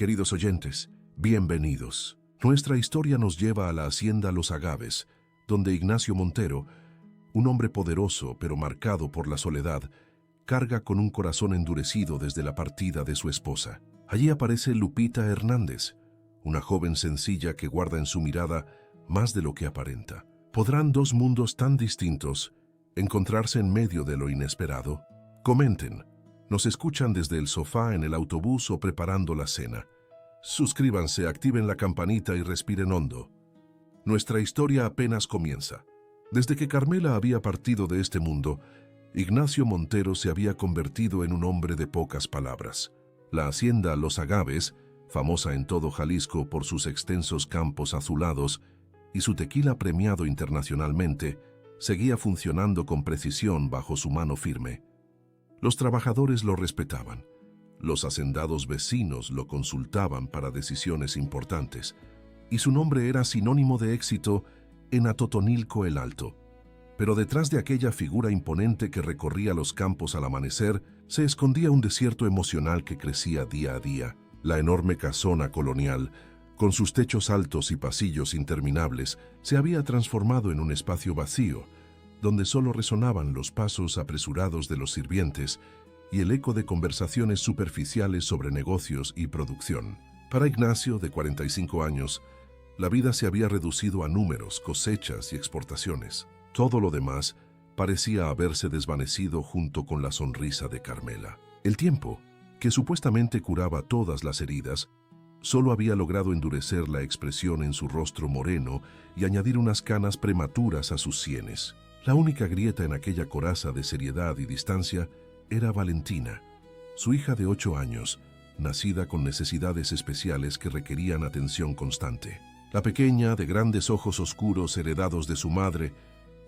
Queridos oyentes, bienvenidos. Nuestra historia nos lleva a la hacienda Los Agaves, donde Ignacio Montero, un hombre poderoso pero marcado por la soledad, carga con un corazón endurecido desde la partida de su esposa. Allí aparece Lupita Hernández, una joven sencilla que guarda en su mirada más de lo que aparenta. ¿Podrán dos mundos tan distintos encontrarse en medio de lo inesperado? Comenten. ¿Nos escuchan desde el sofá, en el autobús o preparando la cena? Suscríbanse, activen la campanita y respiren hondo. Nuestra historia apenas comienza. Desde que Carmela había partido de este mundo, Ignacio Montero se había convertido en un hombre de pocas palabras. La hacienda Los Agaves, famosa en todo Jalisco por sus extensos campos azulados y su tequila premiado internacionalmente, seguía funcionando con precisión bajo su mano firme. Los trabajadores lo respetaban. Los hacendados vecinos lo consultaban para decisiones importantes, y su nombre era sinónimo de éxito en Atotonilco el Alto. Pero detrás de aquella figura imponente que recorría los campos al amanecer, se escondía un desierto emocional que crecía día a día. La enorme casona colonial, con sus techos altos y pasillos interminables, se había transformado en un espacio vacío, donde solo resonaban los pasos apresurados de los sirvientes y el eco de conversaciones superficiales sobre negocios y producción. Para Ignacio, de 45 años, la vida se había reducido a números, cosechas y exportaciones. Todo lo demás parecía haberse desvanecido junto con la sonrisa de Carmela. El tiempo, que supuestamente curaba todas las heridas, solo había logrado endurecer la expresión en su rostro moreno y añadir unas canas prematuras a sus sienes. La única grieta en aquella coraza de seriedad y distancia era Valentina, su hija de 8 años, nacida con necesidades especiales que requerían atención constante. La pequeña, de grandes ojos oscuros heredados de su madre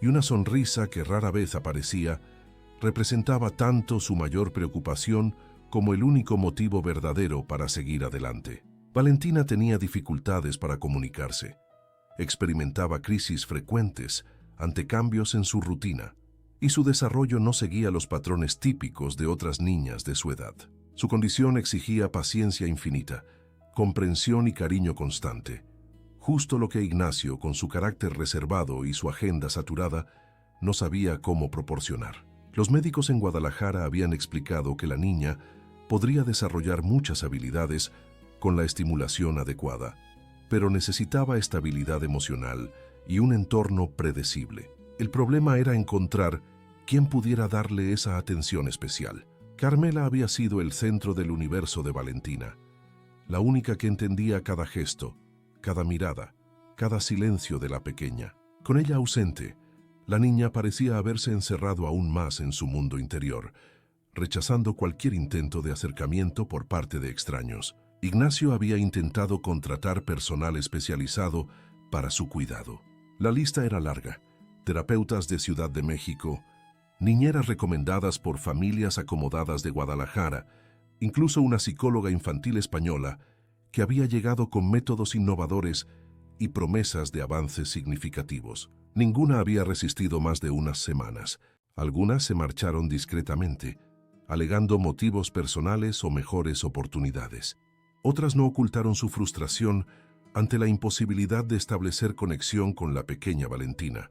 y una sonrisa que rara vez aparecía, representaba tanto su mayor preocupación como el único motivo verdadero para seguir adelante. Valentina tenía dificultades para comunicarse. Experimentaba crisis frecuentes ante cambios en su rutina, y su desarrollo no seguía los patrones típicos de otras niñas de su edad. Su condición exigía paciencia infinita, comprensión y cariño constante, justo lo que Ignacio, con su carácter reservado y su agenda saturada, no sabía cómo proporcionar. Los médicos en Guadalajara habían explicado que la niña podría desarrollar muchas habilidades con la estimulación adecuada, pero necesitaba estabilidad emocional y un entorno predecible. El problema era encontrar quién pudiera darle esa atención especial. Carmela había sido el centro del universo de Valentina, la única que entendía cada gesto, cada mirada, cada silencio de la pequeña. Con ella ausente, la niña parecía haberse encerrado aún más en su mundo interior, rechazando cualquier intento de acercamiento por parte de extraños. Ignacio había intentado contratar personal especializado para su cuidado. La lista era larga: terapeutas de Ciudad de México, niñeras recomendadas por familias acomodadas de Guadalajara, incluso una psicóloga infantil española que había llegado con métodos innovadores y promesas de avances significativos. Ninguna había resistido más de unas semanas. Algunas se marcharon discretamente, alegando motivos personales o mejores oportunidades. Otras no ocultaron su frustración ante la imposibilidad de establecer conexión con la pequeña Valentina,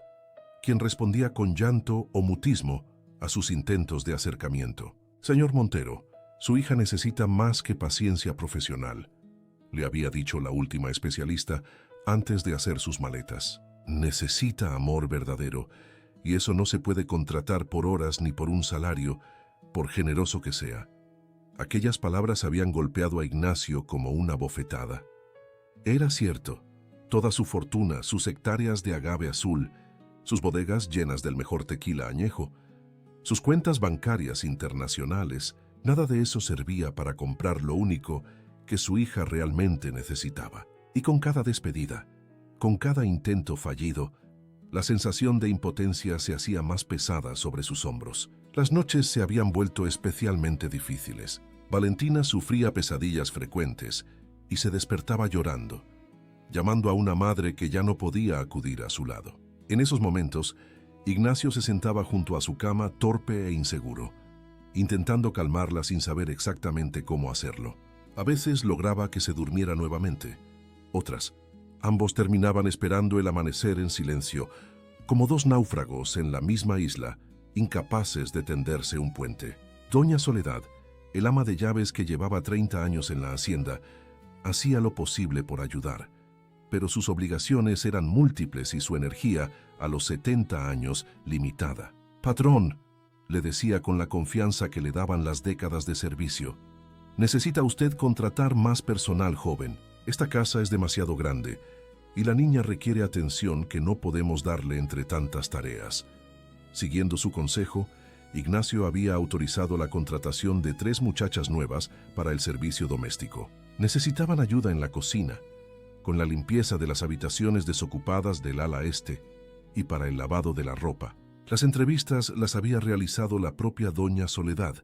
quien respondía con llanto o mutismo a sus intentos de acercamiento. «Señor Montero, su hija necesita más que paciencia profesional», le había dicho la última especialista antes de hacer sus maletas. «Necesita amor verdadero, y eso no se puede contratar por horas ni por un salario, por generoso que sea». Aquellas palabras habían golpeado a Ignacio como una bofetada. Era cierto. Toda su fortuna, sus hectáreas de agave azul, sus bodegas llenas del mejor tequila añejo, sus cuentas bancarias internacionales, nada de eso servía para comprar lo único que su hija realmente necesitaba. Y con cada despedida, con cada intento fallido, la sensación de impotencia se hacía más pesada sobre sus hombros. Las noches se habían vuelto especialmente difíciles. Valentina sufría pesadillas frecuentes y se despertaba llorando, llamando a una madre que ya no podía acudir a su lado. En esos momentos, Ignacio se sentaba junto a su cama, torpe e inseguro, intentando calmarla sin saber exactamente cómo hacerlo. A veces lograba que se durmiera nuevamente. Otras, ambos terminaban esperando el amanecer en silencio, como dos náufragos en la misma isla, incapaces de tenderse un puente. Doña Soledad, el ama de llaves que llevaba 30 años en la hacienda, hacía lo posible por ayudar, pero sus obligaciones eran múltiples y su energía, a los 70 años, limitada. «Patrón», le decía con la confianza que le daban las décadas de servicio, «necesita usted contratar más personal joven. Esta casa es demasiado grande y la niña requiere atención que no podemos darle entre tantas tareas». Siguiendo su consejo, Ignacio había autorizado la contratación de 3 muchachas nuevas para el servicio doméstico. Necesitaban ayuda en la cocina, con la limpieza de las habitaciones desocupadas del ala este y para el lavado de la ropa. Las entrevistas las había realizado la propia doña Soledad,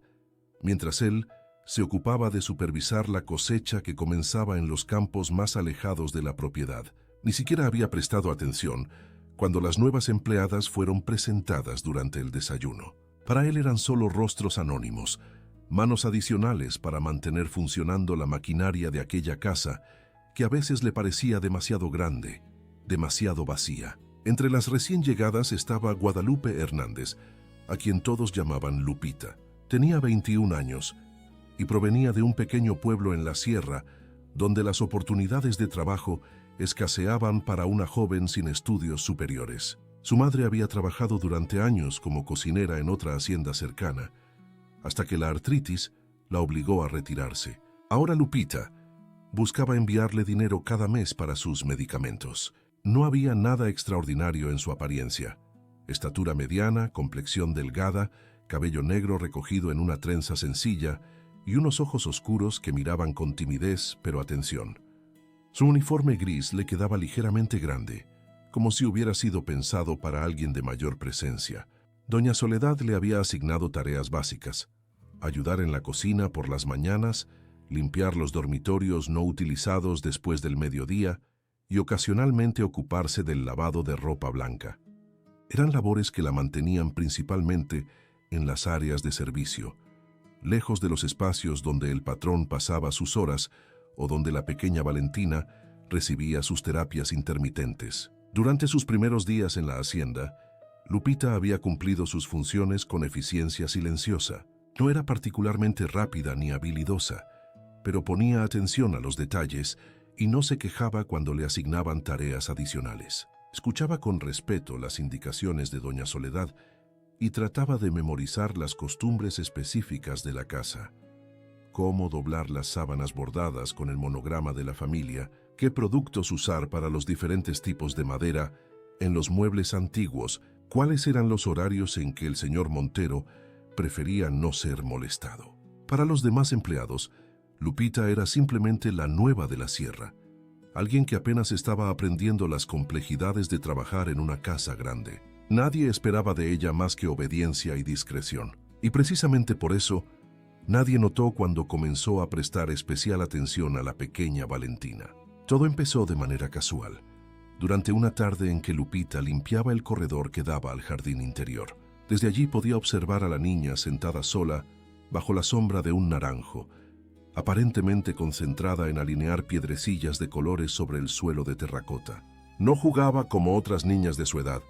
mientras él se ocupaba de supervisar la cosecha que comenzaba en los campos más alejados de la propiedad. Ni siquiera había prestado atención cuando las nuevas empleadas fueron presentadas durante el desayuno. Para él eran solo rostros anónimos, manos adicionales para mantener funcionando la maquinaria de aquella casa que a veces le parecía demasiado grande, demasiado vacía. Entre las recién llegadas estaba Guadalupe Hernández, a quien todos llamaban Lupita. Tenía 21 años y provenía de un pequeño pueblo en la sierra donde las oportunidades de trabajo escaseaban para una joven sin estudios superiores. Su madre había trabajado durante años como cocinera en otra hacienda cercana, hasta que la artritis la obligó a retirarse. Ahora Lupita buscaba enviarle dinero cada mes para sus medicamentos. No había nada extraordinario en su apariencia. Estatura mediana, complexión delgada, cabello negro recogido en una trenza sencilla y unos ojos oscuros que miraban con timidez pero atención. Su uniforme gris le quedaba ligeramente grande, como si hubiera sido pensado para alguien de mayor presencia. Doña Soledad le había asignado tareas básicas: ayudar en la cocina por las mañanas, limpiar los dormitorios no utilizados después del mediodía y ocasionalmente ocuparse del lavado de ropa blanca. Eran labores que la mantenían principalmente en las áreas de servicio, lejos de los espacios donde el patrón pasaba sus horas o donde la pequeña Valentina recibía sus terapias intermitentes. Durante sus primeros días en la hacienda, Lupita había cumplido sus funciones con eficiencia silenciosa. No era particularmente rápida ni habilidosa, pero ponía atención a los detalles y no se quejaba cuando le asignaban tareas adicionales. Escuchaba con respeto las indicaciones de doña Soledad y trataba de memorizar las costumbres específicas de la casa: cómo doblar las sábanas bordadas con el monograma de la familia, qué productos usar para los diferentes tipos de madera en los muebles antiguos, cuáles eran los horarios en que el señor Montero prefería no ser molestado. Para los demás empleados, Lupita era simplemente la nueva de la sierra, alguien que apenas estaba aprendiendo las complejidades de trabajar en una casa grande. Nadie esperaba de ella más que obediencia y discreción, y precisamente por eso, nadie notó cuando comenzó a prestar especial atención a la pequeña Valentina. Todo empezó de manera casual, durante una tarde en que Lupita limpiaba el corredor que daba al jardín interior. Desde allí podía observar a la niña sentada sola bajo la sombra de un naranjo, aparentemente concentrada en alinear piedrecillas de colores sobre el suelo de terracota. No jugaba como otras niñas de su edad,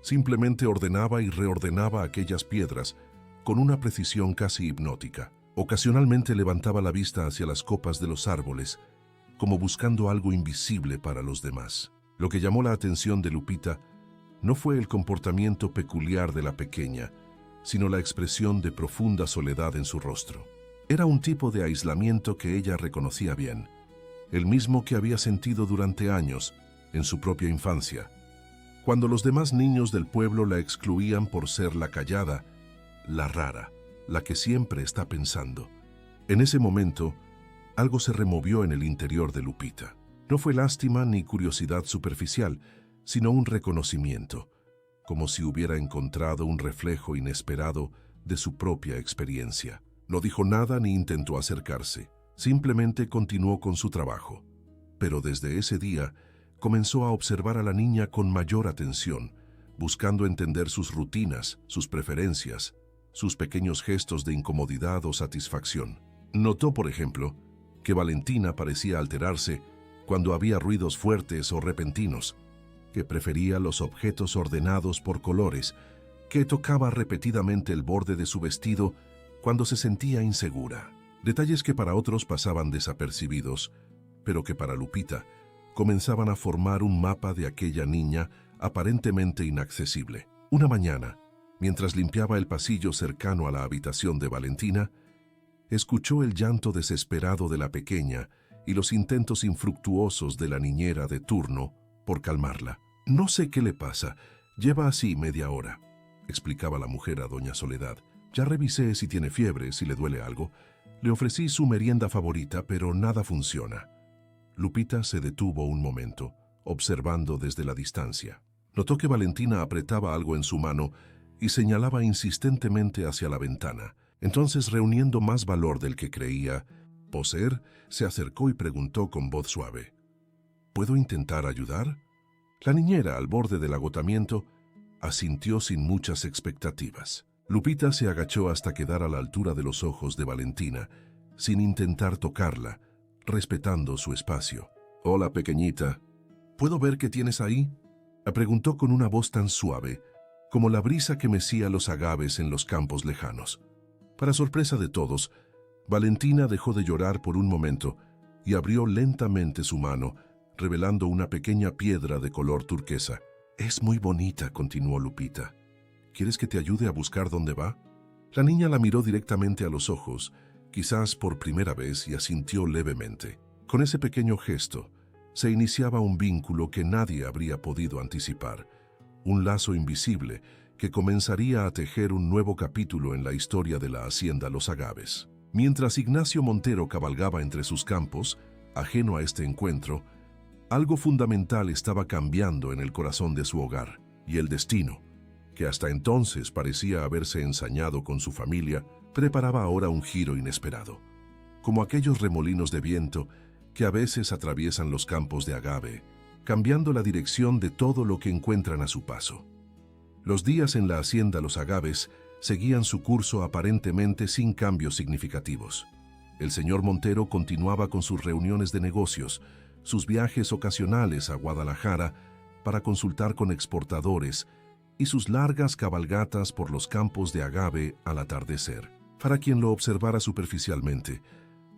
simplemente ordenaba y reordenaba aquellas piedras con una precisión casi hipnótica. Ocasionalmente levantaba la vista hacia las copas de los árboles, como buscando algo invisible para los demás. Lo que llamó la atención de Lupita no fue el comportamiento peculiar de la pequeña, sino la expresión de profunda soledad en su rostro. Era un tipo de aislamiento que ella reconocía bien, el mismo que había sentido durante años en su propia infancia, cuando los demás niños del pueblo la excluían por ser la callada, la rara, la que siempre está pensando. En ese momento, algo se removió en el interior de Lupita. No fue lástima ni curiosidad superficial, sino un reconocimiento, como si hubiera encontrado un reflejo inesperado de su propia experiencia. No dijo nada ni intentó acercarse, simplemente continuó con su trabajo. Pero desde ese día, comenzó a observar a la niña con mayor atención, buscando entender sus rutinas, sus preferencias, sus pequeños gestos de incomodidad o satisfacción. Notó, por ejemplo, que Valentina parecía alterarse cuando había ruidos fuertes o repentinos, que prefería los objetos ordenados por colores, que tocaba repetidamente el borde de su vestido cuando se sentía insegura. Detalles que para otros pasaban desapercibidos, pero que para Lupita comenzaban a formar un mapa de aquella niña aparentemente inaccesible. Una mañana, mientras limpiaba el pasillo cercano a la habitación de Valentina, escuchó el llanto desesperado de la pequeña y los intentos infructuosos de la niñera de turno por calmarla. «No sé qué le pasa, lleva así media hora», explicaba la mujer a doña Soledad. «Ya revisé si tiene fiebre, si le duele algo. Le ofrecí su merienda favorita, pero nada funciona». Lupita se detuvo un momento, observando desde la distancia. Notó que Valentina apretaba algo en su mano y señalaba insistentemente hacia la ventana. Entonces, reuniendo más valor del que creía poseer, se acercó y preguntó con voz suave: «¿Puedo intentar ayudar?». La niñera, al borde del agotamiento, asintió sin muchas expectativas. Lupita se agachó hasta quedar a la altura de los ojos de Valentina, sin intentar tocarla, respetando su espacio. «Hola, pequeñita. ¿Puedo ver qué tienes ahí?», preguntó con una voz tan suave como la brisa que mecía los agaves en los campos lejanos. Para sorpresa de todos, Valentina dejó de llorar por un momento y abrió lentamente su mano, revelando una pequeña piedra de color turquesa. «Es muy bonita», continuó Lupita. «¿Quieres que te ayude a buscar dónde va?». La niña la miró directamente a los ojos, quizás por primera vez, y asintió levemente. Con ese pequeño gesto, se iniciaba un vínculo que nadie habría podido anticipar, un lazo invisible que comenzaría a tejer un nuevo capítulo en la historia de la hacienda Los Agaves. Mientras Ignacio Montero cabalgaba entre sus campos, ajeno a este encuentro, algo fundamental estaba cambiando en el corazón de su hogar, y el destino, que hasta entonces parecía haberse ensañado con su familia, preparaba ahora un giro inesperado, como aquellos remolinos de viento que a veces atraviesan los campos de agave, cambiando la dirección de todo lo que encuentran a su paso. Los días en la hacienda Los Agaves seguían su curso aparentemente sin cambios significativos. El señor Montero continuaba con sus reuniones de negocios, sus viajes ocasionales a Guadalajara para consultar con exportadores y sus largas cabalgatas por los campos de agave al atardecer. Para quien lo observara superficialmente,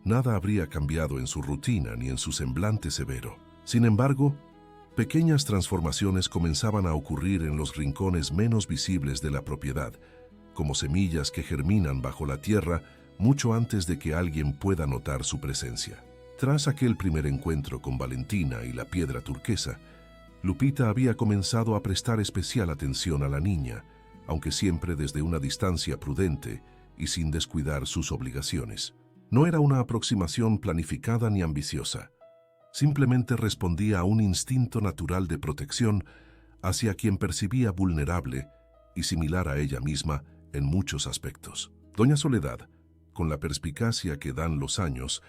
nada habría cambiado en su rutina ni en su semblante severo. Sin embargo, pequeñas transformaciones comenzaban a ocurrir en los rincones menos visibles de la propiedad, como semillas que germinan bajo la tierra mucho antes de que alguien pueda notar su presencia. Tras aquel primer encuentro con Valentina y la piedra turquesa, Lupita había comenzado a prestar especial atención a la niña, aunque siempre desde una distancia prudente y sin descuidar sus obligaciones. No era una aproximación planificada ni ambiciosa. Simplemente respondía a un instinto natural de protección hacia quien percibía vulnerable y similar a ella misma en muchos aspectos. Doña Soledad, con la perspicacia que dan los años,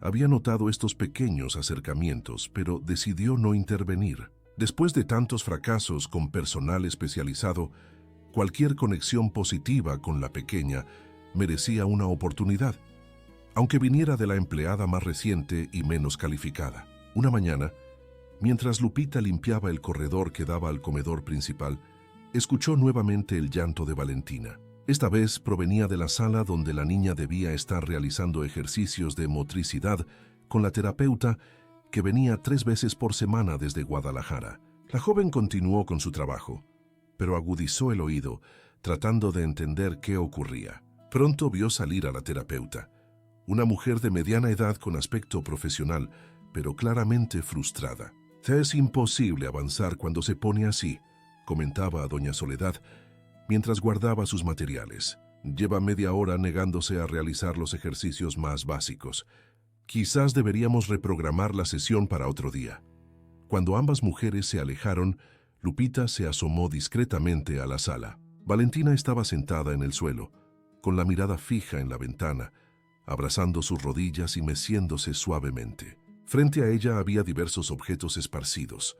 había notado estos pequeños acercamientos, pero decidió no intervenir. Después de tantos fracasos con personal especializado, cualquier conexión positiva con la pequeña merecía una oportunidad, aunque viniera de la empleada más reciente y menos calificada. Una mañana, mientras Lupita limpiaba el corredor que daba al comedor principal, escuchó nuevamente el llanto de Valentina. Esta vez provenía de la sala donde la niña debía estar realizando ejercicios de motricidad con la terapeuta que venía 3 veces por semana desde Guadalajara. La joven continuó con su trabajo, pero agudizó el oído, tratando de entender qué ocurría. Pronto vio salir a la terapeuta, una mujer de mediana edad con aspecto profesional, pero claramente frustrada. «Te es imposible avanzar cuando se pone así», comentaba a doña Soledad, mientras guardaba sus materiales. «Lleva media hora negándose a realizar los ejercicios más básicos. Quizás deberíamos reprogramar la sesión para otro día». Cuando ambas mujeres se alejaron, Lupita se asomó discretamente a la sala. Valentina estaba sentada en el suelo, con la mirada fija en la ventana, abrazando sus rodillas y meciéndose suavemente. Frente a ella había diversos objetos esparcidos: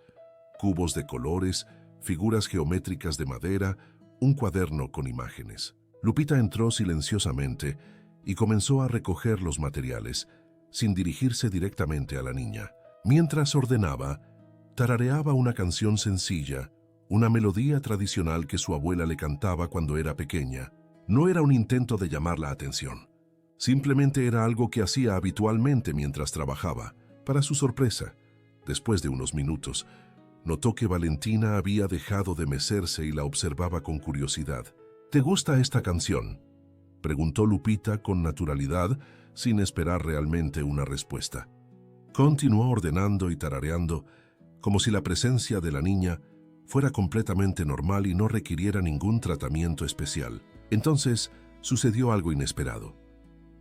cubos de colores, figuras geométricas de madera, un cuaderno con imágenes. Lupita entró silenciosamente y comenzó a recoger los materiales, sin dirigirse directamente a la niña. Mientras ordenaba, tarareaba una canción sencilla, una melodía tradicional que su abuela le cantaba cuando era pequeña. No era un intento de llamar la atención. Simplemente era algo que hacía habitualmente mientras trabajaba. Para su sorpresa, después de unos minutos, notó que Valentina había dejado de mecerse y la observaba con curiosidad. ¿Te gusta esta canción?, preguntó Lupita con naturalidad, sin esperar realmente una respuesta. Continuó ordenando y tarareando, como si la presencia de la niña fuera completamente normal y no requiriera ningún tratamiento especial. Entonces, sucedió algo inesperado.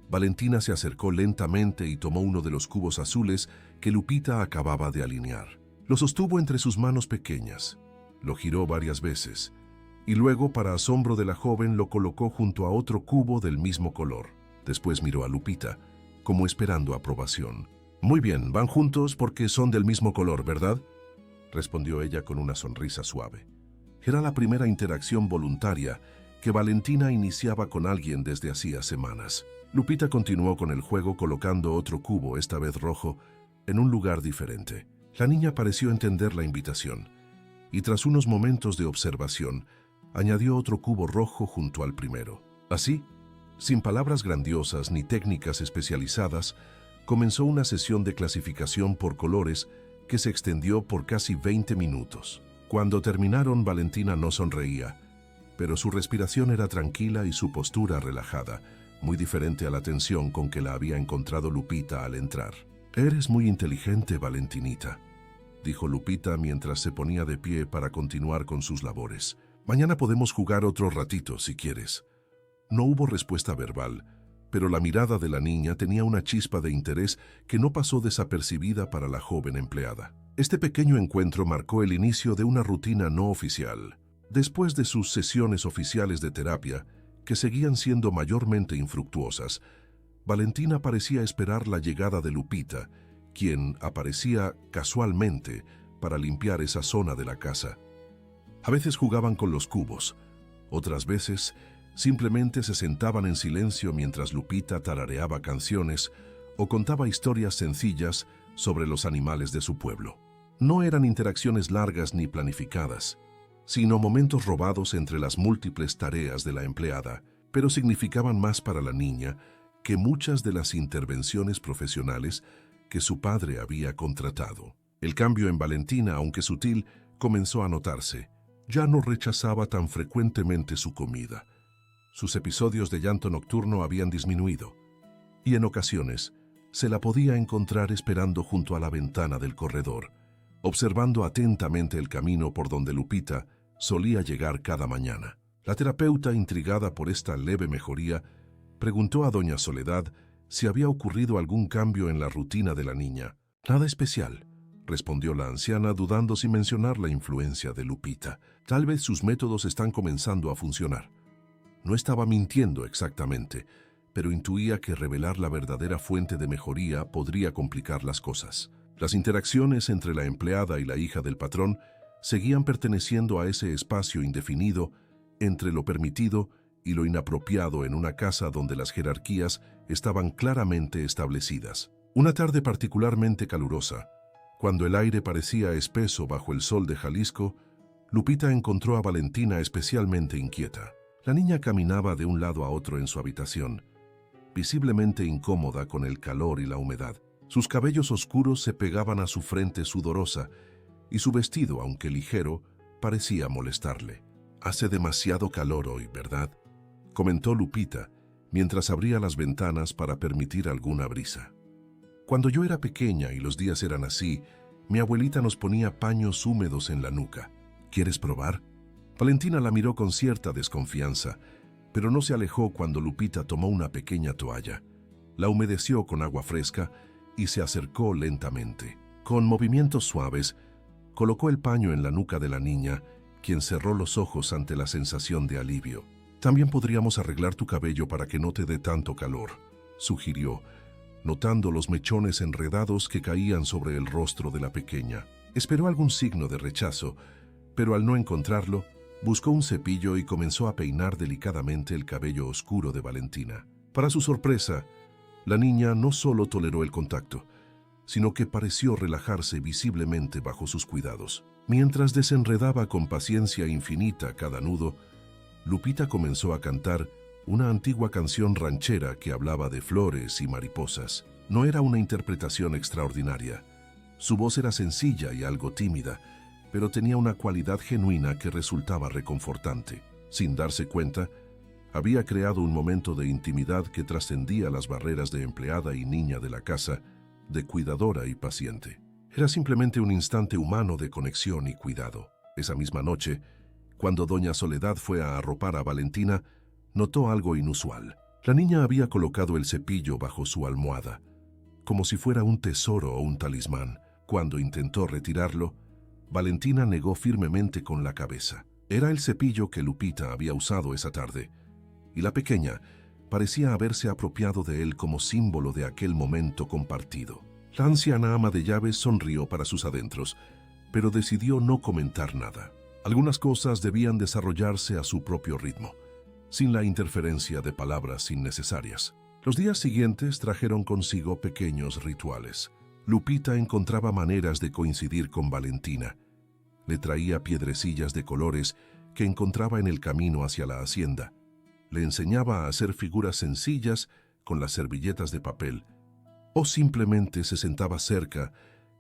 Valentina se acercó lentamente y tomó uno de los cubos azules que Lupita acababa de alinear. Lo sostuvo entre sus manos pequeñas, lo giró varias veces, y luego, para asombro de la joven, lo colocó junto a otro cubo del mismo color. Después miró a Lupita, como esperando aprobación. «Muy bien, van juntos porque son del mismo color, ¿verdad?», respondió ella con una sonrisa suave. Era la primera interacción voluntaria que Valentina iniciaba con alguien desde hacía semanas. Lupita continuó con el juego colocando otro cubo, esta vez rojo, en un lugar diferente. La niña pareció entender la invitación, y tras unos momentos de observación, añadió otro cubo rojo junto al primero. Así, sin palabras grandiosas ni técnicas especializadas, comenzó una sesión de clasificación por colores que se extendió por casi 20 minutos. Cuando terminaron, Valentina no sonreía, pero su respiración era tranquila y su postura relajada, muy diferente a la tensión con que la había encontrado Lupita al entrar. «Eres muy inteligente, Valentinita», dijo Lupita mientras se ponía de pie para continuar con sus labores. «Mañana podemos jugar otro ratito, si quieres». No hubo respuesta verbal, pero la mirada de la niña tenía una chispa de interés que no pasó desapercibida para la joven empleada. Este pequeño encuentro marcó el inicio de una rutina no oficial. Después de sus sesiones oficiales de terapia, que seguían siendo mayormente infructuosas, Valentina parecía esperar la llegada de Lupita, quien aparecía casualmente para limpiar esa zona de la casa. A veces jugaban con los cubos, otras veces simplemente se sentaban en silencio mientras Lupita tarareaba canciones o contaba historias sencillas sobre los animales de su pueblo. No eran interacciones largas ni planificadas, sino momentos robados entre las múltiples tareas de la empleada, pero significaban más para la niña que muchas de las intervenciones profesionales que su padre había contratado. El cambio en Valentina, aunque sutil, comenzó a notarse. Ya no rechazaba tan frecuentemente su comida. Sus episodios de llanto nocturno habían disminuido, y en ocasiones se la podía encontrar esperando junto a la ventana del corredor, observando atentamente el camino por donde Lupita solía llegar cada mañana. La terapeuta, intrigada por esta leve mejoría, preguntó a doña Soledad si había ocurrido algún cambio en la rutina de la niña. «Nada especial», respondió la anciana, dudando sin mencionar la influencia de Lupita. «Tal vez sus métodos están comenzando a funcionar». No estaba mintiendo exactamente, pero intuía que revelar la verdadera fuente de mejoría podría complicar las cosas. Las interacciones entre la empleada y la hija del patrón seguían perteneciendo a ese espacio indefinido entre lo permitido y lo inapropiado en una casa donde las jerarquías estaban claramente establecidas. Una tarde particularmente calurosa, cuando el aire parecía espeso bajo el sol de Jalisco, Lupita encontró a Valentina especialmente inquieta. La niña caminaba de un lado a otro en su habitación, visiblemente incómoda con el calor y la humedad. Sus cabellos oscuros se pegaban a su frente sudorosa y su vestido, aunque ligero, parecía molestarle. «Hace demasiado calor hoy, ¿verdad?», comentó Lupita, mientras abría las ventanas para permitir alguna brisa. «Cuando yo era pequeña y los días eran así, mi abuelita nos ponía paños húmedos en la nuca. ¿Quieres probar?». Valentina la miró con cierta desconfianza, pero no se alejó cuando Lupita tomó una pequeña toalla, la humedeció con agua fresca y se acercó lentamente. Con movimientos suaves, colocó el paño en la nuca de la niña, quien cerró los ojos ante la sensación de alivio. «También podríamos arreglar tu cabello para que no te dé tanto calor», sugirió, notando los mechones enredados que caían sobre el rostro de la pequeña. Esperó algún signo de rechazo, pero al no encontrarlo, buscó un cepillo y comenzó a peinar delicadamente el cabello oscuro de Valentina. Para su sorpresa, La niña no solo toleró el contacto, sino que pareció relajarse visiblemente bajo sus cuidados. Mientras desenredaba con paciencia infinita cada nudo, Lupita comenzó a cantar una antigua canción ranchera que hablaba de flores y mariposas. No era una interpretación extraordinaria. Su voz era sencilla y algo tímida, pero tenía una cualidad genuina que resultaba reconfortante. Sin darse cuenta, había creado un momento de intimidad que trascendía las barreras de empleada y niña de la casa, de cuidadora y paciente. Era simplemente un instante humano de conexión y cuidado. Esa misma noche, cuando doña Soledad fue a arropar a Valentina, notó algo inusual. La niña había colocado el cepillo bajo su almohada, como si fuera un tesoro o un talismán. Cuando intentó retirarlo, Valentina negó firmemente con la cabeza. Era el cepillo que Lupita había usado esa tarde, y la pequeña parecía haberse apropiado de él como símbolo de aquel momento compartido. La anciana ama de llaves sonrió para sus adentros, pero decidió no comentar nada. Algunas cosas debían desarrollarse a su propio ritmo, sin la interferencia de palabras innecesarias. Los días siguientes trajeron consigo pequeños rituales. Lupita encontraba maneras de coincidir con Valentina. Le traía piedrecillas de colores que encontraba en el camino hacia la hacienda. Le enseñaba a hacer figuras sencillas con las servilletas de papel, o simplemente se sentaba cerca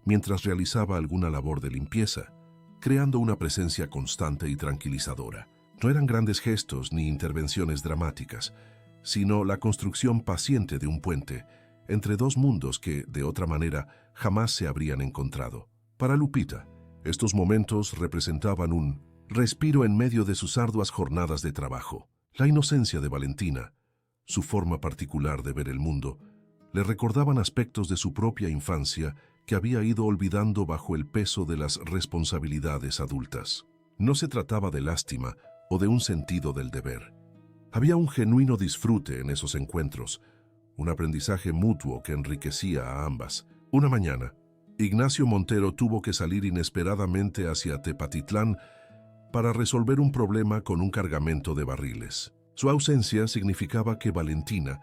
mientras realizaba alguna labor de limpieza, creando una presencia constante y tranquilizadora. No eran grandes gestos ni intervenciones dramáticas, sino la construcción paciente de un puente entre dos mundos que, de otra manera, jamás se habrían encontrado. Para Lupita, estos momentos representaban un respiro en medio de sus arduas jornadas de trabajo. La inocencia de Valentina, su forma particular de ver el mundo, le recordaban aspectos de su propia infancia que había ido olvidando bajo el peso de las responsabilidades adultas. No se trataba de lástima o de un sentido del deber. Había un genuino disfrute en esos encuentros, un aprendizaje mutuo que enriquecía a ambas. Una mañana, Ignacio Montero tuvo que salir inesperadamente hacia Tepatitlán para resolver un problema con un cargamento de barriles. Su ausencia significaba que Valentina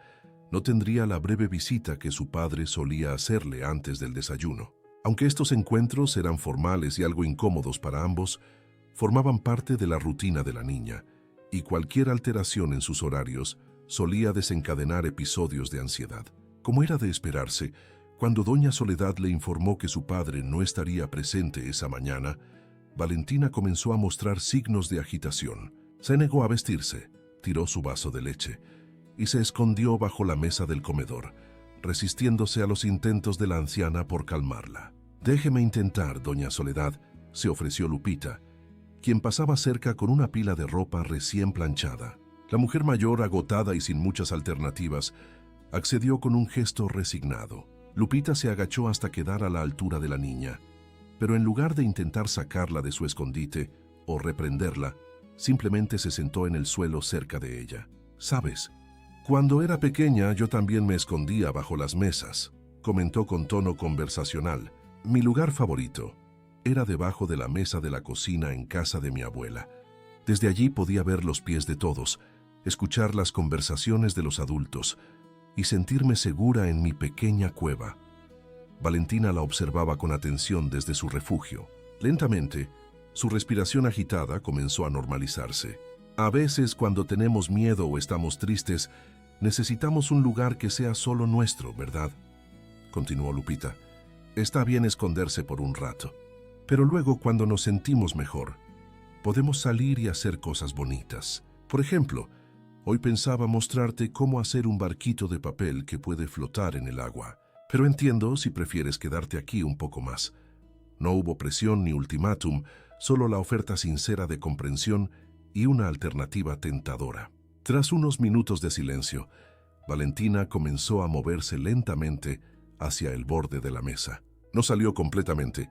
no tendría la breve visita que su padre solía hacerle antes del desayuno. Aunque estos encuentros eran formales y algo incómodos para ambos, formaban parte de la rutina de la niña, y cualquier alteración en sus horarios solía desencadenar episodios de ansiedad. Como era de esperarse, cuando doña Soledad le informó que su padre no estaría presente esa mañana, Valentina comenzó a mostrar signos de agitación. Se negó a vestirse, tiró su vaso de leche y se escondió bajo la mesa del comedor, resistiéndose a los intentos de la anciana por calmarla. «Déjeme intentar, doña Soledad», se ofreció Lupita, quien pasaba cerca con una pila de ropa recién planchada. La mujer mayor, agotada y sin muchas alternativas, accedió con un gesto resignado. Lupita se agachó hasta quedar a la altura de la niña, pero en lugar de intentar sacarla de su escondite o reprenderla, simplemente se sentó en el suelo cerca de ella. «¿Sabes? Cuando era pequeña yo también me escondía bajo las mesas», comentó con tono conversacional. «Mi lugar favorito era debajo de la mesa de la cocina en casa de mi abuela. Desde allí podía ver los pies de todos, escuchar las conversaciones de los adultos y sentirme segura en mi pequeña cueva». Valentina la observaba con atención desde su refugio. Lentamente, su respiración agitada comenzó a normalizarse. «A veces, cuando tenemos miedo o estamos tristes, necesitamos un lugar que sea solo nuestro, ¿verdad?», continuó Lupita. «Está bien esconderse por un rato, pero luego, cuando nos sentimos mejor, podemos salir y hacer cosas bonitas. Por ejemplo, hoy pensaba mostrarte cómo hacer un barquito de papel que puede flotar en el agua. Pero entiendo si prefieres quedarte aquí un poco más». No hubo presión ni ultimátum, solo la oferta sincera de comprensión y una alternativa tentadora. Tras unos minutos de silencio, Valentina comenzó a moverse lentamente hacia el borde de la mesa. No salió completamente,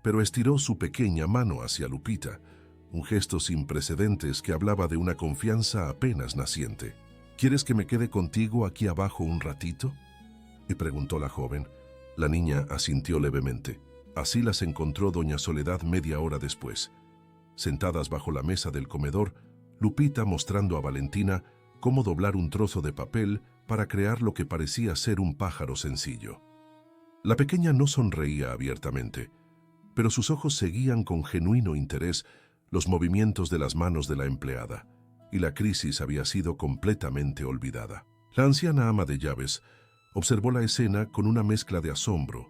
pero estiró su pequeña mano hacia Lupita, un gesto sin precedentes que hablaba de una confianza apenas naciente. «¿Quieres que me quede contigo aquí abajo un ratito?», y preguntó la joven. La niña asintió levemente. Así las encontró doña Soledad media hora después, sentadas bajo la mesa del comedor, Lupita mostrando a Valentina cómo doblar un trozo de papel para crear lo que parecía ser un pájaro sencillo. La pequeña no sonreía abiertamente, pero sus ojos seguían con genuino interés los movimientos de las manos de la empleada, y la crisis había sido completamente olvidada. La anciana ama de llaves observó la escena con una mezcla de asombro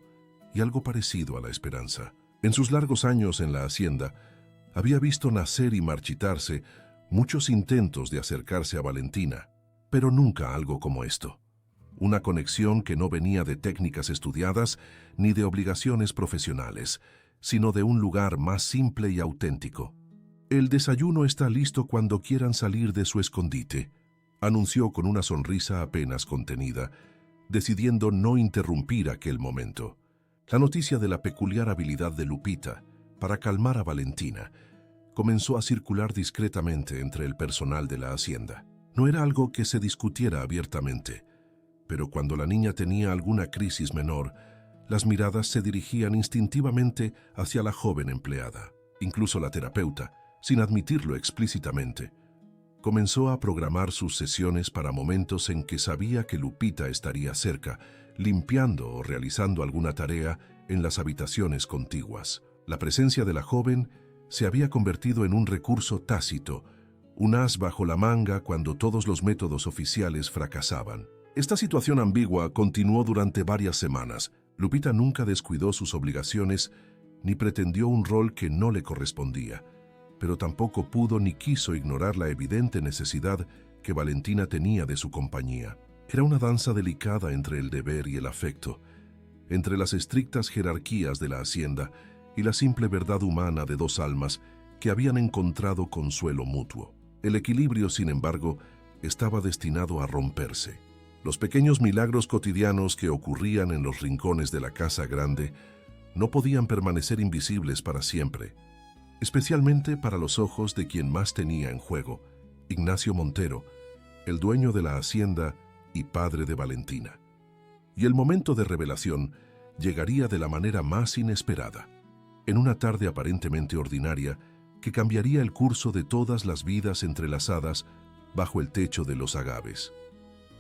y algo parecido a la esperanza. En sus largos años en la hacienda, había visto nacer y marchitarse muchos intentos de acercarse a Valentina, pero nunca algo como esto. Una conexión que no venía de técnicas estudiadas ni de obligaciones profesionales, sino de un lugar más simple y auténtico. «El desayuno está listo cuando quieran salir de su escondite», anunció con una sonrisa apenas contenida, decidiendo no interrumpir aquel momento. La noticia de la peculiar habilidad de Lupita para calmar a Valentina comenzó a circular discretamente entre el personal de la hacienda. No era algo que se discutiera abiertamente, pero cuando la niña tenía alguna crisis menor, las miradas se dirigían instintivamente hacia la joven empleada. Incluso la terapeuta, sin admitirlo explícitamente, comenzó a programar sus sesiones para momentos en que sabía que Lupita estaría cerca, limpiando o realizando alguna tarea en las habitaciones contiguas. La presencia de la joven se había convertido en un recurso tácito, un as bajo la manga cuando todos los métodos oficiales fracasaban. Esta situación ambigua continuó durante varias semanas. Lupita nunca descuidó sus obligaciones ni pretendió un rol que no le correspondía, pero tampoco pudo ni quiso ignorar la evidente necesidad que Valentina tenía de su compañía. Era una danza delicada entre el deber y el afecto, entre las estrictas jerarquías de la hacienda y la simple verdad humana de dos almas que habían encontrado consuelo mutuo. El equilibrio, sin embargo, estaba destinado a romperse. Los pequeños milagros cotidianos que ocurrían en los rincones de la casa grande no podían permanecer invisibles para siempre, especialmente para los ojos de quien más tenía en juego, Ignacio Montero, el dueño de la hacienda y padre de Valentina. Y el momento de revelación llegaría de la manera más inesperada, en una tarde aparentemente ordinaria que cambiaría el curso de todas las vidas entrelazadas bajo el techo de los agaves.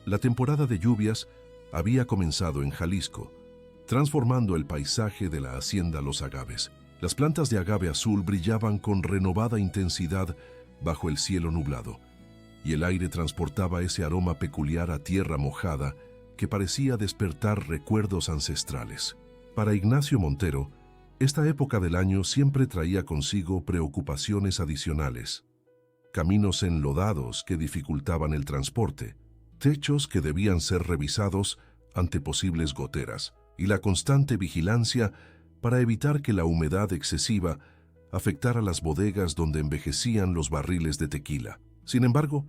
La temporada de lluvias había comenzado en Jalisco, transformando el paisaje de la hacienda Los Agaves. Las plantas de agave azul brillaban con renovada intensidad bajo el cielo nublado, y el aire transportaba ese aroma peculiar a tierra mojada que parecía despertar recuerdos ancestrales. Para Ignacio Montero, esta época del año siempre traía consigo preocupaciones adicionales. Caminos enlodados que dificultaban el transporte, techos que debían ser revisados ante posibles goteras, y la constante vigilancia para evitar que la humedad excesiva afectara las bodegas donde envejecían los barriles de tequila. Sin embargo,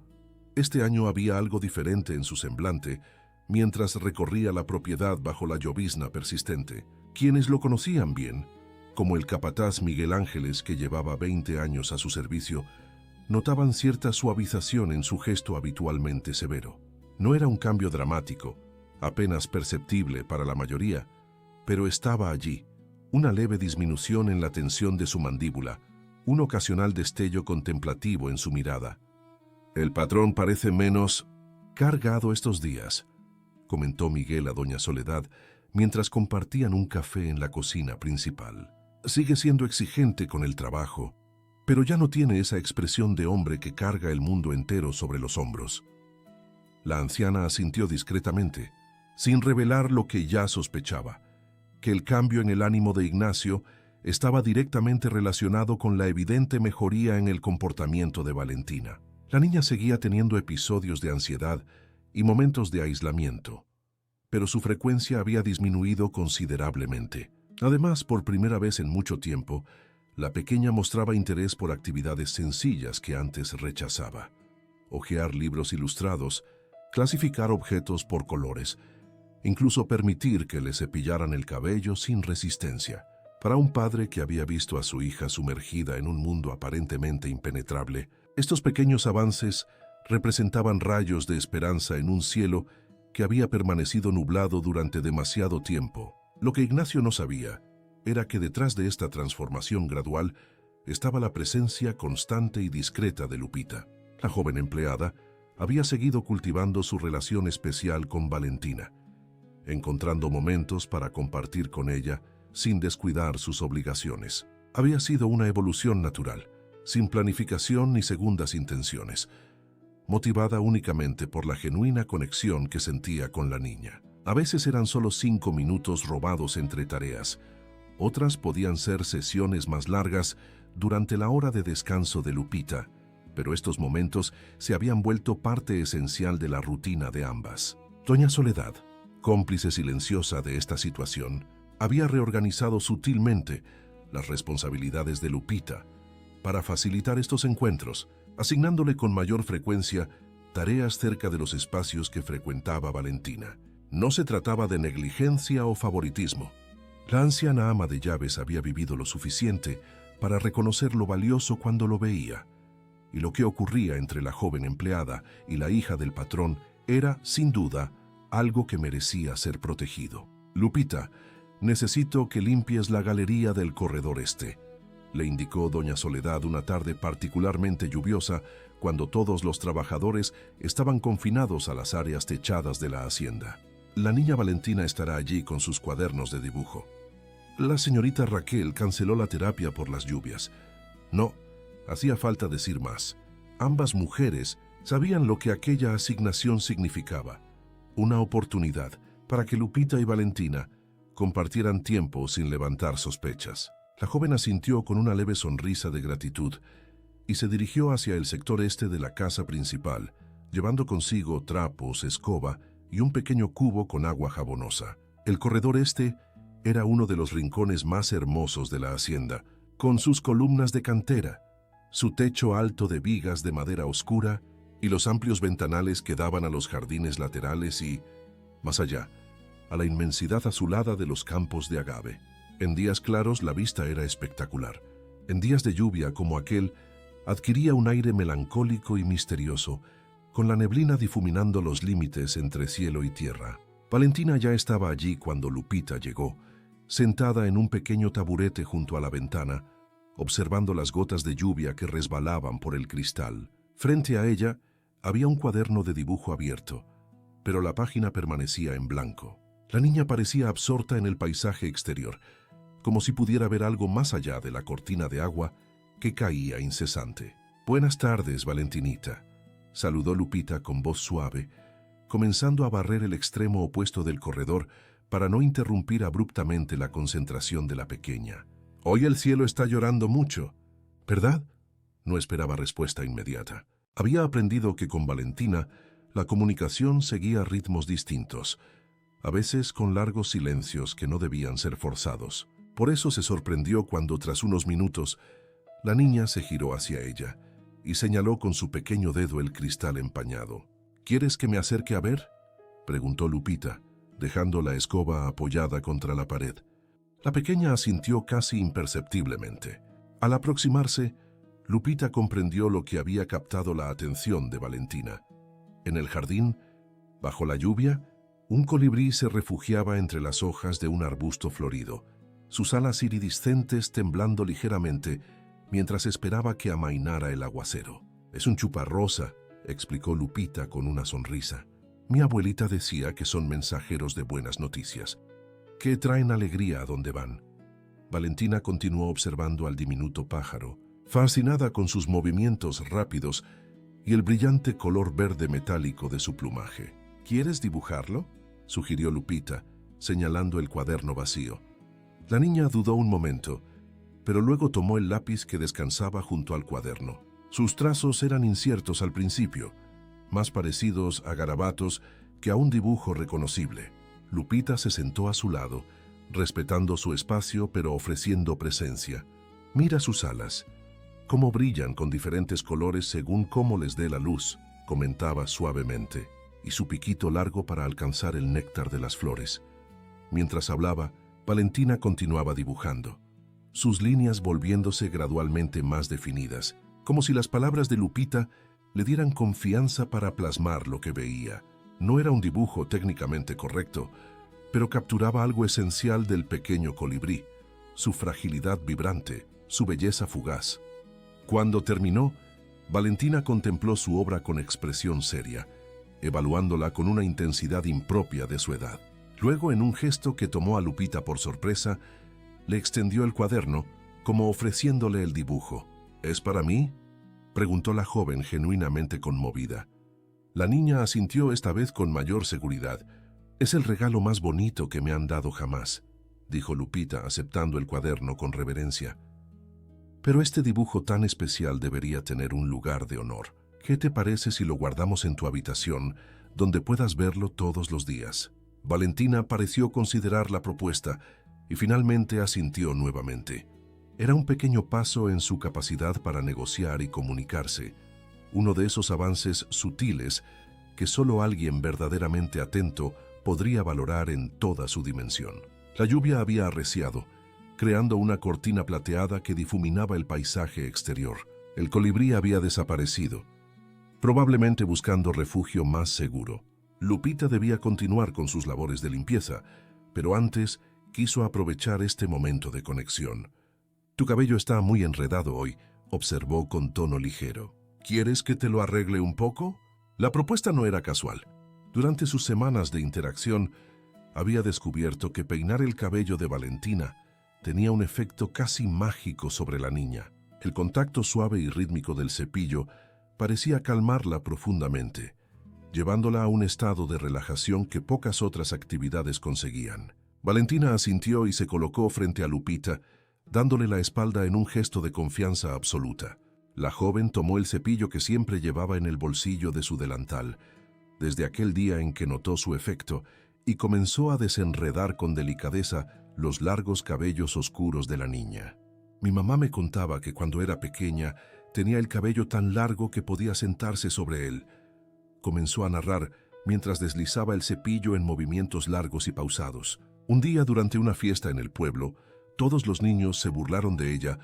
este año había algo diferente en su semblante mientras recorría la propiedad bajo la llovizna persistente. Quienes lo conocían bien, como el capataz Miguel Ángeles, que llevaba 20 años a su servicio, notaban cierta suavización en su gesto habitualmente severo. No era un cambio dramático, apenas perceptible para la mayoría, pero estaba allí, una leve disminución en la tensión de su mandíbula, un ocasional destello contemplativo en su mirada. «El patrón parece menos cargado estos días», comentó Miguel a doña Soledad mientras compartían un café en la cocina principal. «Sigue siendo exigente con el trabajo, pero ya no tiene esa expresión de hombre que carga el mundo entero sobre los hombros». La anciana asintió discretamente, sin revelar lo que ya sospechaba, que el cambio en el ánimo de Ignacio estaba directamente relacionado con la evidente mejoría en el comportamiento de Valentina. La niña seguía teniendo episodios de ansiedad y momentos de aislamiento, pero su frecuencia había disminuido considerablemente. Además, por primera vez en mucho tiempo, la pequeña mostraba interés por actividades sencillas que antes rechazaba. Hojear libros ilustrados, clasificar objetos por colores, incluso permitir que le cepillaran el cabello sin resistencia. Para un padre que había visto a su hija sumergida en un mundo aparentemente impenetrable, estos pequeños avances representaban rayos de esperanza en un cielo que había permanecido nublado durante demasiado tiempo. Lo que Ignacio no sabía era que detrás de esta transformación gradual estaba la presencia constante y discreta de Lupita. La joven empleada había seguido cultivando su relación especial con Valentina, encontrando momentos para compartir con ella sin descuidar sus obligaciones. Había sido una evolución natural, sin planificación ni segundas intenciones, motivada únicamente por la genuina conexión que sentía con la niña. A veces eran solo 5 minutos robados entre tareas, otras podían ser sesiones más largas durante la hora de descanso de Lupita, pero estos momentos se habían vuelto parte esencial de la rutina de ambas. Doña Soledad, cómplice silenciosa de esta situación, había reorganizado sutilmente las responsabilidades de Lupita para facilitar estos encuentros, asignándole con mayor frecuencia tareas cerca de los espacios que frecuentaba Valentina. No se trataba de negligencia o favoritismo. La anciana ama de llaves había vivido lo suficiente para reconocer lo valioso cuando lo veía, y lo que ocurría entre la joven empleada y la hija del patrón era, sin duda, algo que merecía ser protegido. «Lupita, necesito que limpies la galería del corredor este», le indicó doña Soledad una tarde particularmente lluviosa cuando todos los trabajadores estaban confinados a las áreas techadas de la hacienda. «La niña Valentina estará allí con sus cuadernos de dibujo. La señorita Raquel canceló la terapia por las lluvias». No, hacía falta decir más. Ambas mujeres sabían lo que aquella asignación significaba. Una oportunidad para que Lupita y Valentina compartieran tiempo sin levantar sospechas. La joven asintió con una leve sonrisa de gratitud y se dirigió hacia el sector este de la casa principal, llevando consigo trapos, escoba y un pequeño cubo con agua jabonosa. El corredor este era uno de los rincones más hermosos de la hacienda, con sus columnas de cantera, su techo alto de vigas de madera oscura y los amplios ventanales que daban a los jardines laterales y, más allá, a la inmensidad azulada de los campos de agave. En días claros la vista era espectacular. En días de lluvia como aquel, adquiría un aire melancólico y misterioso, con la neblina difuminando los límites entre cielo y tierra. Valentina ya estaba allí cuando Lupita llegó, sentada en un pequeño taburete junto a la ventana, observando las gotas de lluvia que resbalaban por el cristal. Frente a ella había un cuaderno de dibujo abierto, pero la página permanecía en blanco. La niña parecía absorta en el paisaje exterior, como si pudiera ver algo más allá de la cortina de agua que caía incesante. «Buenas tardes, Valentinita», saludó Lupita con voz suave, comenzando a barrer el extremo opuesto del corredor para no interrumpir abruptamente la concentración de la pequeña. «Hoy el cielo está llorando mucho, ¿verdad?». No esperaba respuesta inmediata. Había aprendido que con Valentina la comunicación seguía ritmos distintos, a veces con largos silencios que no debían ser forzados. Por eso se sorprendió cuando, tras unos minutos, la niña se giró hacia ella y señaló con su pequeño dedo el cristal empañado. «¿Quieres que me acerque a ver?», preguntó Lupita, dejando la escoba apoyada contra la pared. La pequeña asintió casi imperceptiblemente. Al aproximarse, Lupita comprendió lo que había captado la atención de Valentina. En el jardín, bajo la lluvia, un colibrí se refugiaba entre las hojas de un arbusto florido, sus alas iridiscentes temblando ligeramente mientras esperaba que amainara el aguacero. «Es un chuparrosa», explicó Lupita con una sonrisa. «Mi abuelita decía que son mensajeros de buenas noticias, que traen alegría a donde van». Valentina continuó observando al diminuto pájaro, fascinada con sus movimientos rápidos y el brillante color verde metálico de su plumaje. «¿Quieres dibujarlo?», sugirió Lupita, señalando el cuaderno vacío. La niña dudó un momento, pero luego tomó el lápiz que descansaba junto al cuaderno. Sus trazos eran inciertos al principio, más parecidos a garabatos que a un dibujo reconocible. Lupita se sentó a su lado, respetando su espacio pero ofreciendo presencia. «Mira sus alas, cómo brillan con diferentes colores según cómo les dé la luz», comentaba suavemente, «y su piquito largo para alcanzar el néctar de las flores». Mientras hablaba, Valentina continuaba dibujando, sus líneas volviéndose gradualmente más definidas, como si las palabras de Lupita le dieran confianza para plasmar lo que veía. No era un dibujo técnicamente correcto, pero capturaba algo esencial del pequeño colibrí, su fragilidad vibrante, su belleza fugaz. Cuando terminó, Valentina contempló su obra con expresión seria, evaluándola con una intensidad impropia de su edad. Luego, en un gesto que tomó a Lupita por sorpresa, le extendió el cuaderno, como ofreciéndole el dibujo. ¿Es para mí?, preguntó la joven genuinamente conmovida. La niña asintió esta vez con mayor seguridad. «Es el regalo más bonito que me han dado jamás», dijo Lupita, aceptando el cuaderno con reverencia. «Pero este dibujo tan especial debería tener un lugar de honor. ¿Qué te parece si lo guardamos en tu habitación, donde puedas verlo todos los días?» Valentina pareció considerar la propuesta y finalmente asintió nuevamente. Era un pequeño paso en su capacidad para negociar y comunicarse, uno de esos avances sutiles que solo alguien verdaderamente atento podría valorar en toda su dimensión. La lluvia había arreciado, creando una cortina plateada que difuminaba el paisaje exterior. El colibrí había desaparecido, probablemente buscando refugio más seguro. Lupita debía continuar con sus labores de limpieza, pero antes quiso aprovechar este momento de conexión. «Tu cabello está muy enredado hoy», observó con tono ligero. «¿Quieres que te lo arregle un poco?». La propuesta no era casual. Durante sus semanas de interacción, había descubierto que peinar el cabello de Valentina tenía un efecto casi mágico sobre la niña. El contacto suave y rítmico del cepillo parecía calmarla profundamente, llevándola a un estado de relajación que pocas otras actividades conseguían. Valentina asintió y se colocó frente a Lupita, dándole la espalda en un gesto de confianza absoluta. La joven tomó el cepillo que siempre llevaba en el bolsillo de su delantal, desde aquel día en que notó su efecto, y comenzó a desenredar con delicadeza los largos cabellos oscuros de la niña. «Mi mamá me contaba que cuando era pequeña tenía el cabello tan largo que podía sentarse sobre él», comenzó a narrar mientras deslizaba el cepillo en movimientos largos y pausados. Un día, durante una fiesta en el pueblo, todos los niños se burlaron de ella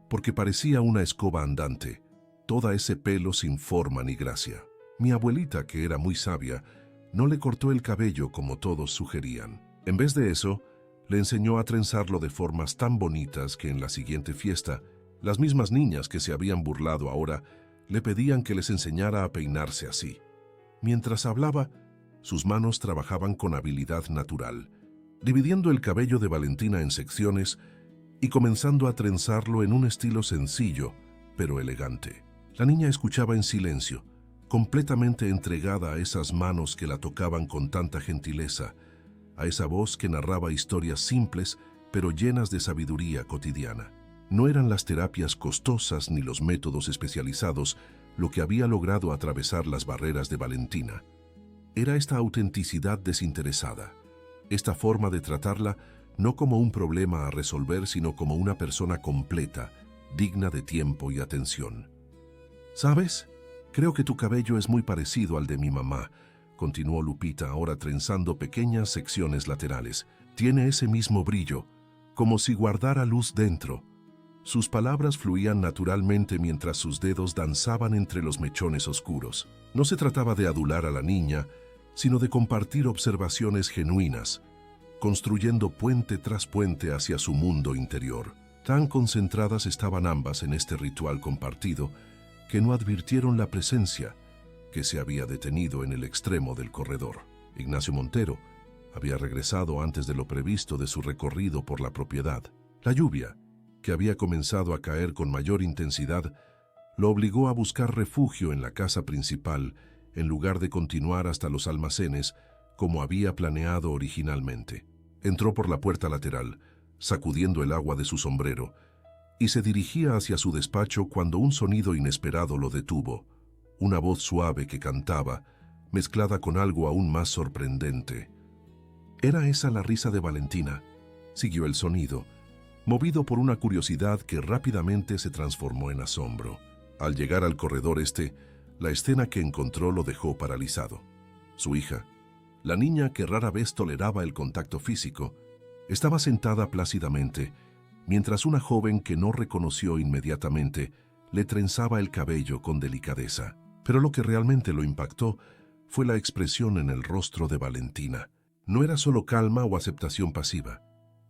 porque parecía una escoba andante, toda ese pelo sin forma ni gracia. Mi abuelita, que era muy sabia, no le cortó el cabello como todos sugerían. En vez de eso, le enseñó a trenzarlo de formas tan bonitas que en la siguiente fiesta, las mismas niñas que se habían burlado ahora le pedían que les enseñara a peinarse así. Mientras hablaba, sus manos trabajaban con habilidad natural, dividiendo el cabello de Valentina en secciones y comenzando a trenzarlo en un estilo sencillo, pero elegante. La niña escuchaba en silencio, completamente entregada a esas manos que la tocaban con tanta gentileza, a esa voz que narraba historias simples, pero llenas de sabiduría cotidiana. No eran las terapias costosas ni los métodos especializados lo que había logrado atravesar las barreras de Valentina. Era esta autenticidad desinteresada, esta forma de tratarla no como un problema a resolver, sino como una persona completa, digna de tiempo y atención. «¿Sabes? Creo que tu cabello es muy parecido al de mi mamá», continuó Lupita, ahora trenzando pequeñas secciones laterales. «Tiene ese mismo brillo, como si guardara luz dentro». Sus palabras fluían naturalmente mientras sus dedos danzaban entre los mechones oscuros. No se trataba de adular a la niña, sino de compartir observaciones genuinas, construyendo puente tras puente hacia su mundo interior. Tan concentradas estaban ambas en este ritual compartido que no advirtieron la presencia que se había detenido en el extremo del corredor. Ignacio Montero había regresado antes de lo previsto de su recorrido por la propiedad. La lluvia, que había comenzado a caer con mayor intensidad, lo obligó a buscar refugio en la casa principal en lugar de continuar hasta los almacenes como había planeado originalmente. Entró por la puerta lateral, sacudiendo el agua de su sombrero, y se dirigía hacia su despacho cuando un sonido inesperado lo detuvo, una voz suave que cantaba, mezclada con algo aún más sorprendente. Era esa la risa de Valentina. Siguió el sonido, movido por una curiosidad que rápidamente se transformó en asombro. Al llegar al corredor la escena que encontró lo dejó paralizado. Su hija, la niña que rara vez toleraba el contacto físico, estaba sentada plácidamente, mientras una joven que no reconoció inmediatamente le trenzaba el cabello con delicadeza. Pero lo que realmente lo impactó fue la expresión en el rostro de Valentina. No era solo calma o aceptación pasiva.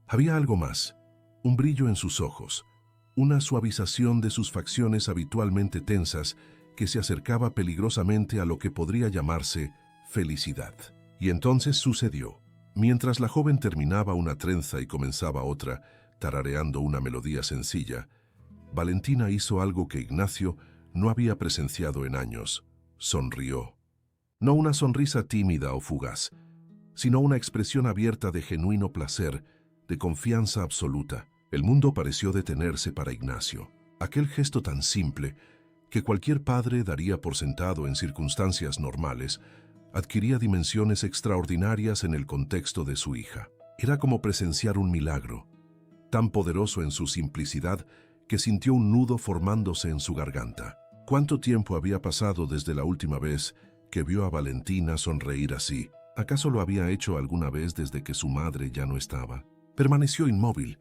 Había algo más, un brillo en sus ojos, una suavización de sus facciones habitualmente tensas que se acercaba peligrosamente a lo que podría llamarse felicidad. Y entonces sucedió. Mientras la joven terminaba una trenza y comenzaba otra, tarareando una melodía sencilla, Valentina hizo algo que Ignacio no había presenciado en años. Sonrió. No una sonrisa tímida o fugaz, sino una expresión abierta de genuino placer, de confianza absoluta. El mundo pareció detenerse para Ignacio. Aquel gesto tan simple, que cualquier padre daría por sentado en circunstancias normales, adquiría dimensiones extraordinarias en el contexto de su hija. Era como presenciar un milagro, tan poderoso en su simplicidad que sintió un nudo formándose en su garganta. ¿Cuánto tiempo había pasado desde la última vez que vio a Valentina sonreír así? ¿Acaso lo había hecho alguna vez desde que su madre ya no estaba? Permaneció inmóvil,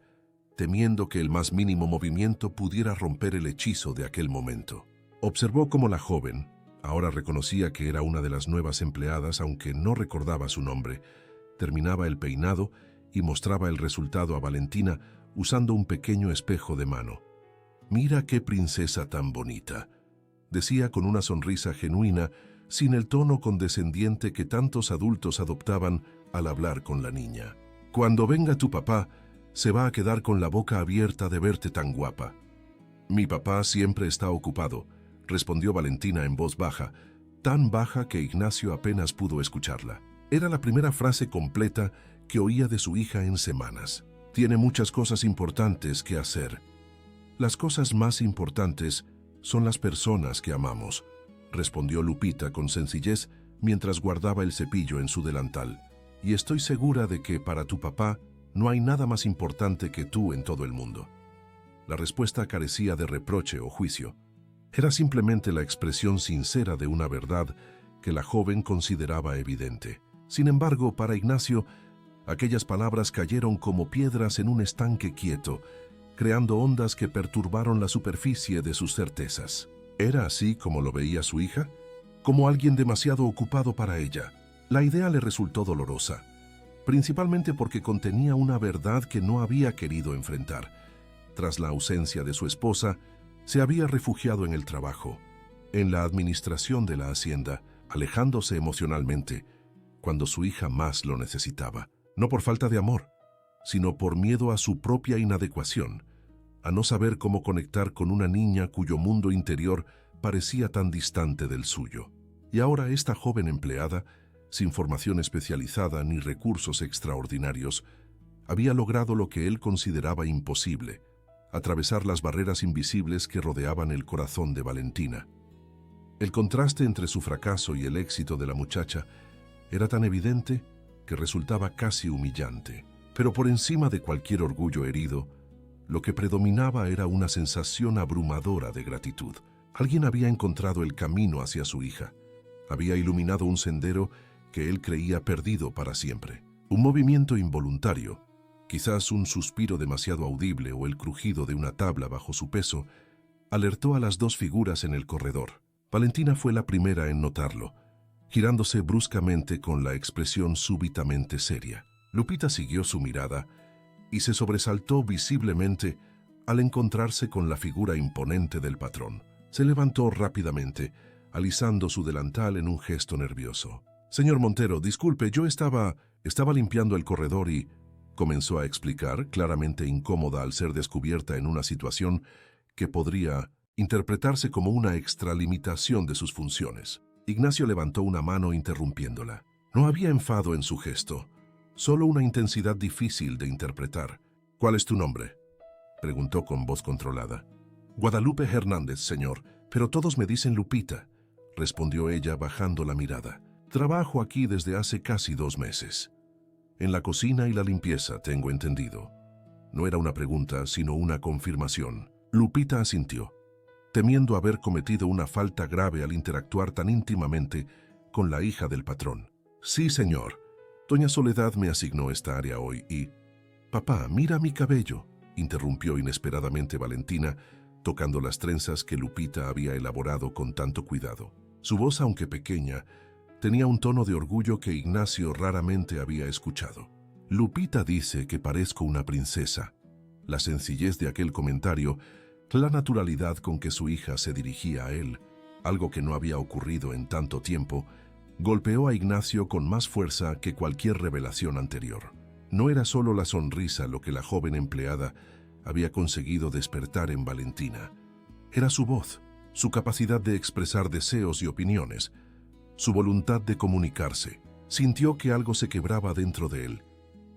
temiendo que el más mínimo movimiento pudiera romper el hechizo de aquel momento. Observó cómo la joven, ahora reconocía que era una de las nuevas empleadas, aunque no recordaba su nombre, terminaba el peinado y mostraba el resultado a Valentina usando un pequeño espejo de mano. «Mira qué princesa tan bonita», decía con una sonrisa genuina, sin el tono condescendiente que tantos adultos adoptaban al hablar con la niña. «Cuando venga tu papá, se va a quedar con la boca abierta de verte tan guapa». «Mi papá siempre está ocupado», respondió Valentina en voz baja, tan baja que Ignacio apenas pudo escucharla. Era la primera frase completa que oía de su hija en semanas. «Tiene muchas cosas importantes que hacer». «Las cosas más importantes son las personas que amamos», respondió Lupita con sencillez mientras guardaba el cepillo en su delantal. «Y estoy segura de que para tu papá no hay nada más importante que tú en todo el mundo». La respuesta carecía de reproche o juicio. Era simplemente la expresión sincera de una verdad que la joven consideraba evidente. Sin embargo, para Ignacio, aquellas palabras cayeron como piedras en un estanque quieto, creando ondas que perturbaron la superficie de sus certezas. ¿Era así como lo veía su hija? Como alguien demasiado ocupado para ella. La idea le resultó dolorosa, principalmente porque contenía una verdad que no había querido enfrentar. Tras la ausencia de su esposa, se había refugiado en el trabajo, en la administración de la hacienda, alejándose emocionalmente cuando su hija más lo necesitaba. No por falta de amor, sino por miedo a su propia inadecuación, a no saber cómo conectar con una niña cuyo mundo interior parecía tan distante del suyo. Y ahora esta joven empleada, sin formación especializada ni recursos extraordinarios, había logrado lo que él consideraba imposible: atravesar las barreras invisibles que rodeaban el corazón de Valentina. El contraste entre su fracaso y el éxito de la muchacha era tan evidente que resultaba casi humillante. Pero por encima de cualquier orgullo herido, lo que predominaba era una sensación abrumadora de gratitud. Alguien había encontrado el camino hacia su hija. Había iluminado un sendero que él creía perdido para siempre. Un movimiento involuntario, quizás un suspiro demasiado audible o el crujido de una tabla bajo su peso, alertó a las dos figuras en el corredor. Valentina fue la primera en notarlo, girándose bruscamente con la expresión súbitamente seria. Lupita siguió su mirada y se sobresaltó visiblemente al encontrarse con la figura imponente del patrón. Se levantó rápidamente, alisando su delantal en un gesto nervioso. «Señor Montero, disculpe, yo estaba limpiando el corredor y...», comenzó a explicar, claramente incómoda al ser descubierta en una situación que podría interpretarse como una extralimitación de sus funciones. Ignacio levantó una mano interrumpiéndola. No había enfado en su gesto, solo una intensidad difícil de interpretar. «¿Cuál es tu nombre?», preguntó con voz controlada. «Guadalupe Hernández, señor, pero todos me dicen Lupita», respondió ella bajando la mirada. «Trabajo aquí desde hace casi 2 meses. En la cocina y la limpieza, tengo entendido». No era una pregunta, sino una confirmación. Lupita asintió, temiendo haber cometido una falta grave al interactuar tan íntimamente con la hija del patrón. «Sí, señor. Doña Soledad me asignó esta área hoy y...». «Papá, mira mi cabello», interrumpió inesperadamente Valentina, tocando las trenzas que Lupita había elaborado con tanto cuidado. Su voz, aunque pequeña, tenía un tono de orgullo que Ignacio raramente había escuchado. «Lupita dice que parezco una princesa». La sencillez de aquel comentario, la naturalidad con que su hija se dirigía a él, algo que no había ocurrido en tanto tiempo, golpeó a Ignacio con más fuerza que cualquier revelación anterior. No era solo la sonrisa lo que la joven empleada había conseguido despertar en Valentina. Era su voz, su capacidad de expresar deseos y opiniones, su voluntad de comunicarse. Sintió que algo se quebraba dentro de él,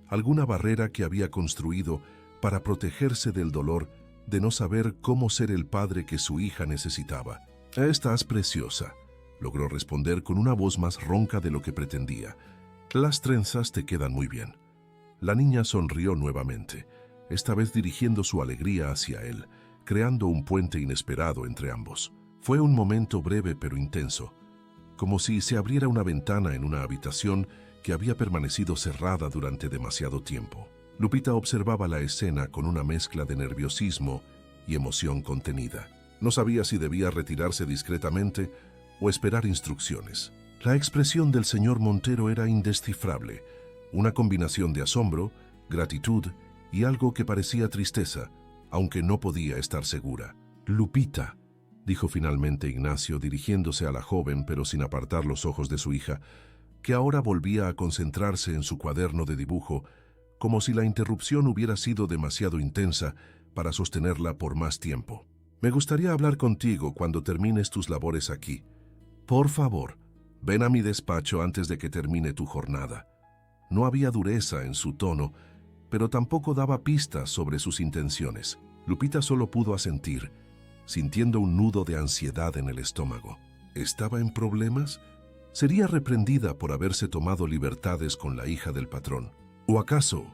alguna barrera que había construido para protegerse del dolor de no saber cómo ser el padre que su hija necesitaba. «Estás preciosa», logró responder con una voz más ronca de lo que pretendía. «Las trenzas te quedan muy bien». La niña sonrió nuevamente, esta vez dirigiendo su alegría hacia él, creando un puente inesperado entre ambos. Fue un momento breve pero intenso, como si se abriera una ventana en una habitación que había permanecido cerrada durante demasiado tiempo. Lupita observaba la escena con una mezcla de nerviosismo y emoción contenida. No sabía si debía retirarse discretamente o esperar instrucciones. La expresión del señor Montero era indescifrable, una combinación de asombro, gratitud y algo que parecía tristeza, aunque no podía estar segura. «Lupita», dijo finalmente Ignacio, dirigiéndose a la joven pero sin apartar los ojos de su hija, que ahora volvía a concentrarse en su cuaderno de dibujo, como si la interrupción hubiera sido demasiado intensa para sostenerla por más tiempo. «Me gustaría hablar contigo cuando termines tus labores aquí. Por favor, ven a mi despacho antes de que termine tu jornada». No había dureza en su tono, pero tampoco daba pistas sobre sus intenciones. Lupita solo pudo asentir, sintiendo un nudo de ansiedad en el estómago. ¿Estaba en problemas? ¿Sería reprendida por haberse tomado libertades con la hija del patrón? ¿O acaso?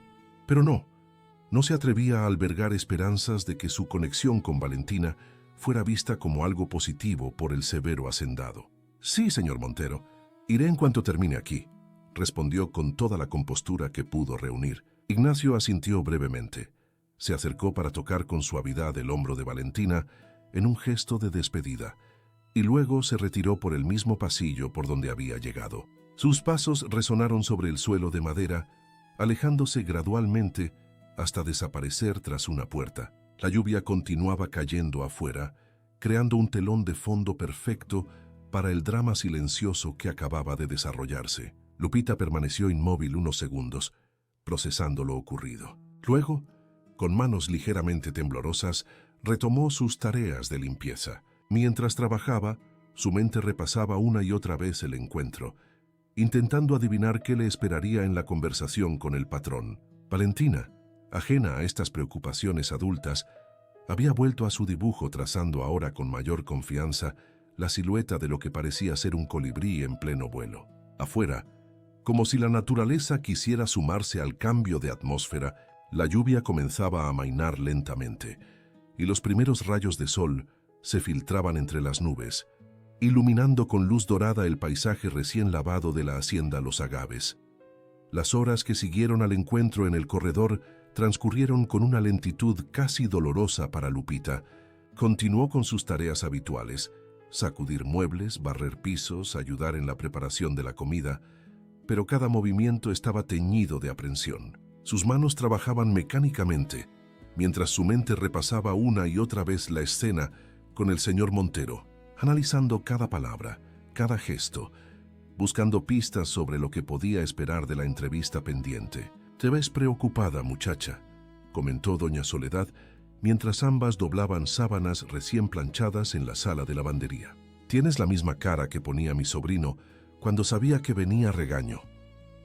Pero no se atrevía a albergar esperanzas de que su conexión con Valentina fuera vista como algo positivo por el severo hacendado. «Sí, señor Montero, iré en cuanto termine aquí», respondió con toda la compostura que pudo reunir. Ignacio asintió brevemente. Se acercó para tocar con suavidad el hombro de Valentina en un gesto de despedida, y luego se retiró por el mismo pasillo por donde había llegado. Sus pasos resonaron sobre el suelo de madera, alejándose gradualmente hasta desaparecer tras una puerta. La lluvia continuaba cayendo afuera, creando un telón de fondo perfecto para el drama silencioso que acababa de desarrollarse. Lupita permaneció inmóvil unos segundos, procesando lo ocurrido. Luego, con manos ligeramente temblorosas, retomó sus tareas de limpieza. Mientras trabajaba, su mente repasaba una y otra vez el encuentro, intentando adivinar qué le esperaría en la conversación con el patrón. Valentina, ajena a estas preocupaciones adultas, había vuelto a su dibujo, trazando ahora con mayor confianza la silueta de lo que parecía ser un colibrí en pleno vuelo. Afuera, como si la naturaleza quisiera sumarse al cambio de atmósfera, la lluvia comenzaba a amainar lentamente, y los primeros rayos de sol se filtraban entre las nubes, iluminando con luz dorada el paisaje recién lavado de la hacienda Los Agaves. Las horas que siguieron al encuentro en el corredor transcurrieron con una lentitud casi dolorosa para Lupita. Continuó con sus tareas habituales: sacudir muebles, barrer pisos, ayudar en la preparación de la comida, pero cada movimiento estaba teñido de aprensión. Sus manos trabajaban mecánicamente, mientras su mente repasaba una y otra vez la escena con el señor Montero, analizando cada palabra, cada gesto, buscando pistas sobre lo que podía esperar de la entrevista pendiente. «Te ves preocupada, muchacha», comentó doña Soledad, mientras ambas doblaban sábanas recién planchadas en la sala de lavandería. «Tienes la misma cara que ponía mi sobrino cuando sabía que venía regaño».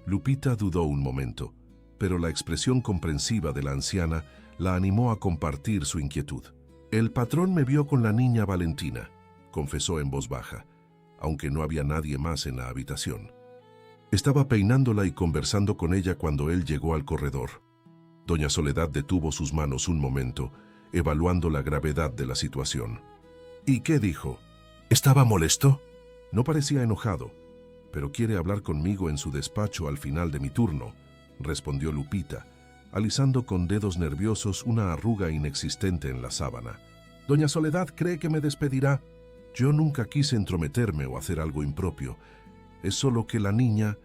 Lupita dudó un momento, pero la expresión comprensiva de la anciana la animó a compartir su inquietud. «El patrón me vio con la niña Valentina», confesó en voz baja, aunque no había nadie más en la habitación. Estaba peinándola y conversando con ella cuando él llegó al corredor. Doña Soledad detuvo sus manos un momento, evaluando la gravedad de la situación. «¿Y qué dijo? ¿Estaba molesto?» «No parecía enojado, pero quiere hablar conmigo en su despacho al final de mi turno», respondió Lupita, alisando con dedos nerviosos una arruga inexistente en la sábana. «Doña Soledad cree que me despedirá». «Yo nunca quise entrometerme o hacer algo impropio. Es solo que la niña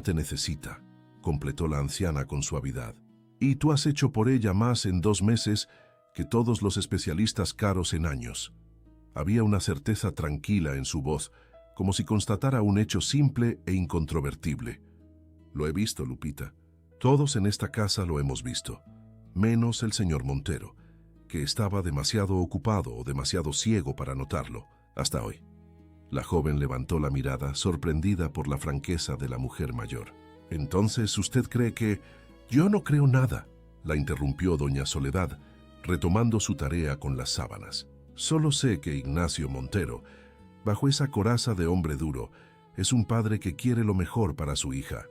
te necesita», completó la anciana con suavidad. «Y tú has hecho por ella más en 2 meses que todos los especialistas caros en años». Había una certeza tranquila en su voz, como si constatara un hecho simple e incontrovertible. Lo he visto, Lupita. Todos en esta casa lo hemos visto, menos el señor Montero, que estaba demasiado ocupado o demasiado ciego para notarlo, hasta hoy. La joven levantó la mirada, sorprendida por la franqueza de la mujer mayor. «Entonces, ¿usted cree que...?» «Yo no creo nada», la interrumpió doña Soledad, retomando su tarea con las sábanas. «Solo sé que Ignacio Montero, bajo esa coraza de hombre duro, es un padre que quiere lo mejor para su hija.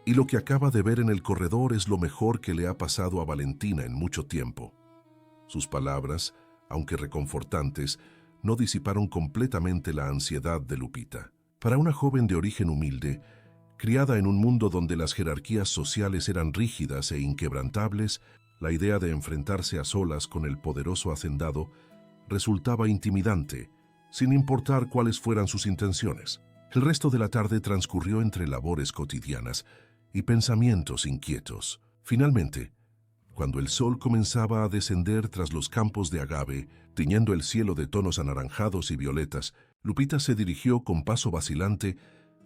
Y lo que acaba de ver en el corredor es lo mejor que le ha pasado a Valentina en mucho tiempo». Sus palabras, aunque reconfortantes, no disiparon completamente la ansiedad de Lupita. Para una joven de origen humilde, criada en un mundo donde las jerarquías sociales eran rígidas e inquebrantables, la idea de enfrentarse a solas con el poderoso hacendado resultaba intimidante, sin importar cuáles fueran sus intenciones. El resto de la tarde transcurrió entre labores cotidianas y pensamientos inquietos. Finalmente, cuando el sol comenzaba a descender tras los campos de agave, tiñendo el cielo de tonos anaranjados y violetas, Lupita se dirigió con paso vacilante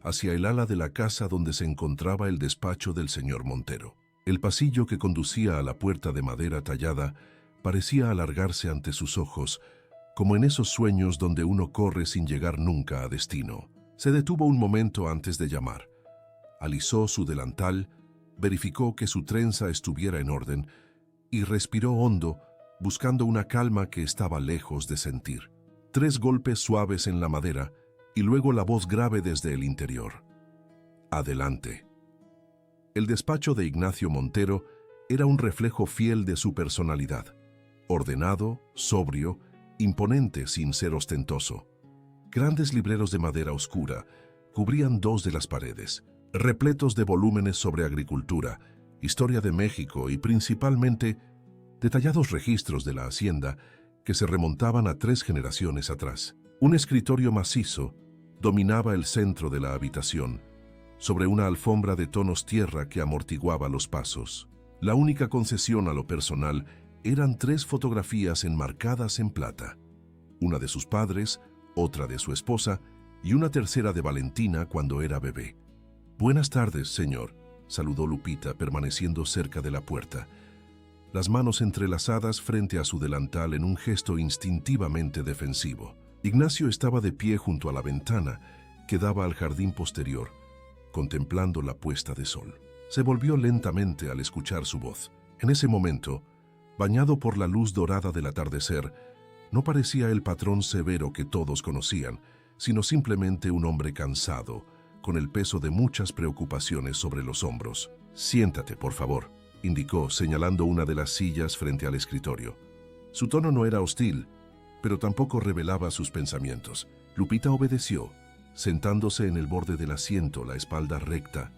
hacia el ala de la casa donde se encontraba el despacho del señor Montero. El pasillo que conducía a la puerta de madera tallada parecía alargarse ante sus ojos, como en esos sueños donde uno corre sin llegar nunca a destino. Se detuvo un momento antes de llamar. Alisó su delantal, verificó que su trenza estuviera en orden y respiró hondo, buscando una calma que estaba lejos de sentir. 3 golpes suaves en la madera y luego la voz grave desde el interior. «Adelante». El despacho de Ignacio Montero era un reflejo fiel de su personalidad. Ordenado, sobrio, imponente sin ser ostentoso. Grandes libreros de madera oscura cubrían 2 de las paredes, repletos de volúmenes sobre agricultura, historia de México y principalmente detallados registros de la hacienda que se remontaban a 3 generaciones atrás. Un escritorio macizo dominaba el centro de la habitación, sobre una alfombra de tonos tierra que amortiguaba los pasos. La única concesión a lo personal eran 3 fotografías enmarcadas en plata, una de sus padres, otra de su esposa y una tercera de Valentina cuando era bebé. «Buenas tardes, señor», saludó Lupita, permaneciendo cerca de la puerta, las manos entrelazadas frente a su delantal en un gesto instintivamente defensivo. Ignacio estaba de pie junto a la ventana que daba al jardín posterior, contemplando la puesta de sol. Se volvió lentamente al escuchar su voz. En ese momento, bañado por la luz dorada del atardecer, no parecía el patrón severo que todos conocían, sino simplemente un hombre cansado, con el peso de muchas preocupaciones sobre los hombros. «Siéntate, por favor», indicó, señalando una de las sillas frente al escritorio. Su tono no era hostil, pero tampoco revelaba sus pensamientos. Lupita obedeció, sentándose en el borde del asiento, la espalda recta,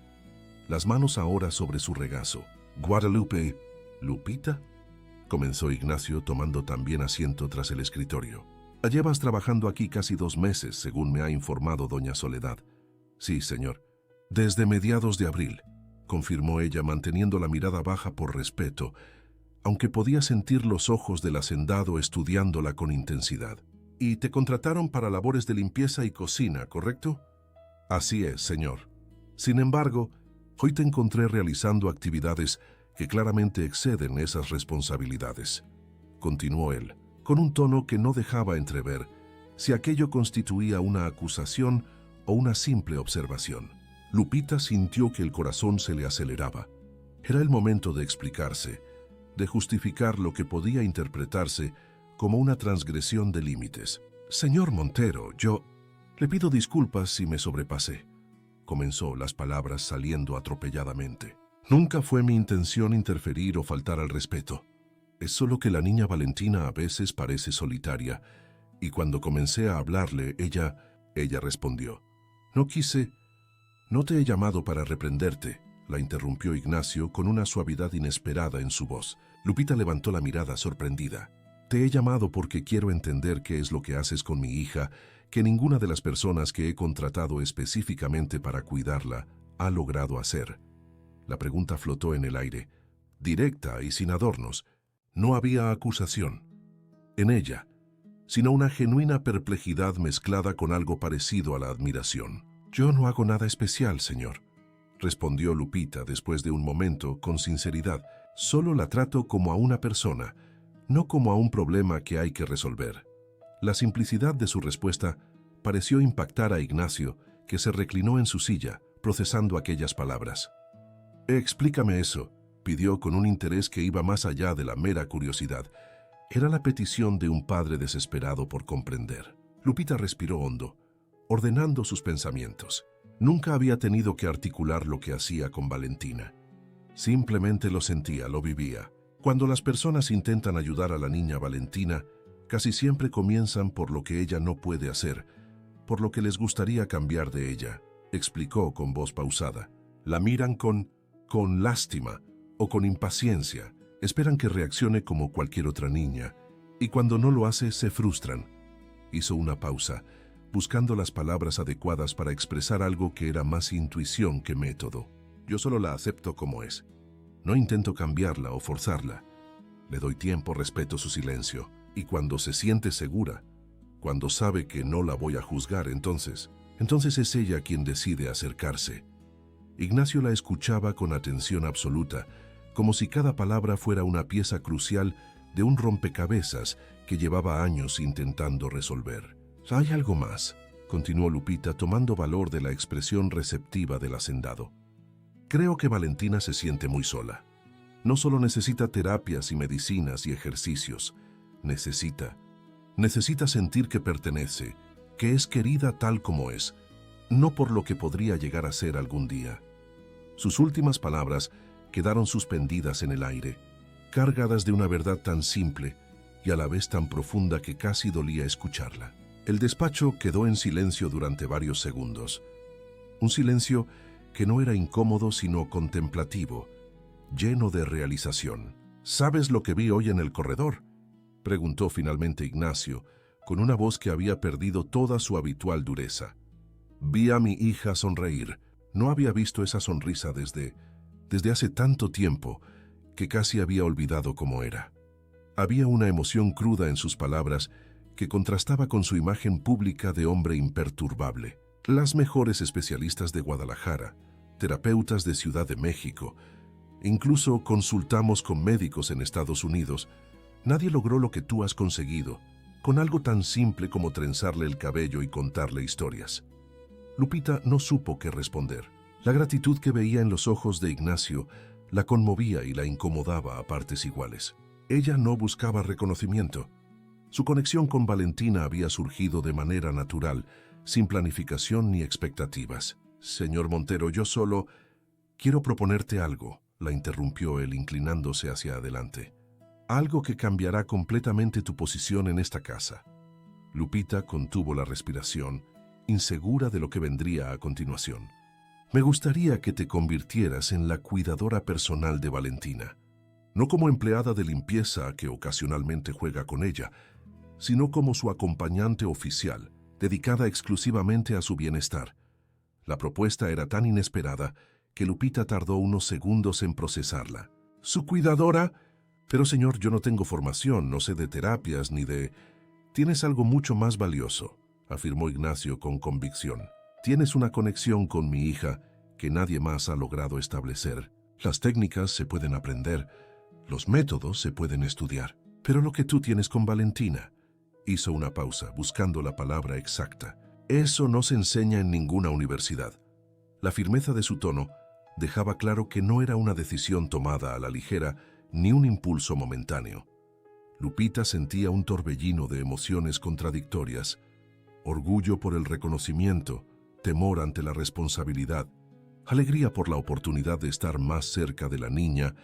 las manos ahora sobre su regazo. «Guadalupe...» «¿Lupita?», comenzó Ignacio, tomando también asiento tras el escritorio. «Llevas trabajando aquí casi 2 meses, según me ha informado doña Soledad». «Sí, señor». «Desde mediados de abril», confirmó ella, manteniendo la mirada baja por respeto, aunque podía sentir los ojos del hacendado estudiándola con intensidad. «Y te contrataron para labores de limpieza y cocina, ¿correcto?» «Así es, señor. Sin embargo, hoy te encontré realizando actividades que claramente exceden esas responsabilidades», continuó él, con un tono que no dejaba entrever si aquello constituía una acusación o una simple observación. Lupita sintió que el corazón se le aceleraba. Era el momento de explicarse, de justificar lo que podía interpretarse como una transgresión de límites. «Señor Montero, yo le pido disculpas si me sobrepasé», comenzó, las palabras saliendo atropelladamente. «Nunca fue mi intención interferir o faltar al respeto. Es solo que la niña Valentina a veces parece solitaria, y cuando comencé a hablarle, ella respondió. No quise... No te he llamado para reprenderte», la interrumpió Ignacio con una suavidad inesperada en su voz. Lupita levantó la mirada sorprendida. «Te he llamado porque quiero entender qué es lo que haces con mi hija, que ninguna de las personas que he contratado específicamente para cuidarla ha logrado hacer». La pregunta flotó en el aire, directa y sin adornos. No había acusación. En ella, sino una genuina perplejidad mezclada con algo parecido a la admiración. «Yo no hago nada especial, señor», respondió Lupita después de un momento con sinceridad. «Solo la trato como a una persona, no como a un problema que hay que resolver». La simplicidad de su respuesta pareció impactar a Ignacio, que se reclinó en su silla, procesando aquellas palabras. «Explícame eso», pidió con un interés que iba más allá de la mera curiosidad. Era la petición de un padre desesperado por comprender. Lupita respiró hondo, ordenando sus pensamientos. Nunca había tenido que articular lo que hacía con Valentina. Simplemente lo sentía, lo vivía. Cuando las personas intentan ayudar a la niña Valentina, casi siempre comienzan por lo que ella no puede hacer, por lo que les gustaría cambiar de ella, explicó con voz pausada. La miran con lástima o con impaciencia, esperan que reaccione como cualquier otra niña, y cuando no lo hace se frustran. Hizo una pausa, buscando las palabras adecuadas para expresar algo que era más intuición que método. «Yo solo la acepto como es. No intento cambiarla o forzarla. Le doy tiempo, respeto su silencio, y cuando se siente segura, cuando sabe que no la voy a juzgar, entonces es ella quien decide acercarse». Ignacio la escuchaba con atención absoluta, como si cada palabra fuera una pieza crucial de un rompecabezas que llevaba años intentando resolver. «Hay algo más», continuó Lupita, tomando valor de la expresión receptiva del hacendado. «Creo que Valentina se siente muy sola. No solo necesita terapias y medicinas y ejercicios, necesita sentir que pertenece, que es querida tal como es, no por lo que podría llegar a ser algún día». Sus últimas palabras quedaron suspendidas en el aire, cargadas de una verdad tan simple y a la vez tan profunda que casi dolía escucharla. El despacho quedó en silencio durante varios segundos. Un silencio que no era incómodo sino contemplativo, lleno de realización. «¿Sabes lo que vi hoy en el corredor?», preguntó finalmente Ignacio, con una voz que había perdido toda su habitual dureza. «Vi a mi hija sonreír. No había visto esa sonrisa desde hace tanto tiempo que casi había olvidado cómo era». Había una emoción cruda en sus palabras que contrastaba con su imagen pública de hombre imperturbable. Las mejores especialistas de Guadalajara, terapeutas de Ciudad de México, incluso consultamos con médicos en Estados Unidos. Nadie logró lo que tú has conseguido, con algo tan simple como trenzarle el cabello y contarle historias. Lupita no supo qué responder. La gratitud que veía en los ojos de Ignacio la conmovía y la incomodaba a partes iguales. Ella no buscaba reconocimiento. Su conexión con Valentina había surgido de manera natural, sin planificación ni expectativas. «Señor Montero, yo solo quiero proponerte algo», la interrumpió él inclinándose hacia adelante. «Algo que cambiará completamente tu posición en esta casa». Lupita contuvo la respiración, insegura de lo que vendría a continuación. «Me gustaría que te convirtieras en la cuidadora personal de Valentina, no como empleada de limpieza que ocasionalmente juega con ella, sino como su acompañante oficial, dedicada exclusivamente a su bienestar». La propuesta era tan inesperada que Lupita tardó unos segundos en procesarla. «¿Su cuidadora? Pero señor, yo no tengo formación, no sé de terapias ni de...». «Tienes algo mucho más valioso», afirmó Ignacio con convicción. «Tienes una conexión con mi hija que nadie más ha logrado establecer. Las técnicas se pueden aprender, los métodos se pueden estudiar, pero lo que tú tienes con Valentina». Hizo una pausa, buscando la palabra exacta. «Eso no se enseña en ninguna universidad». La firmeza de su tono dejaba claro que no era una decisión tomada a la ligera ni un impulso momentáneo. Lupita sentía un torbellino de emociones contradictorias: orgullo por el reconocimiento, temor ante la responsabilidad, alegría por la oportunidad de estar más cerca de la niña,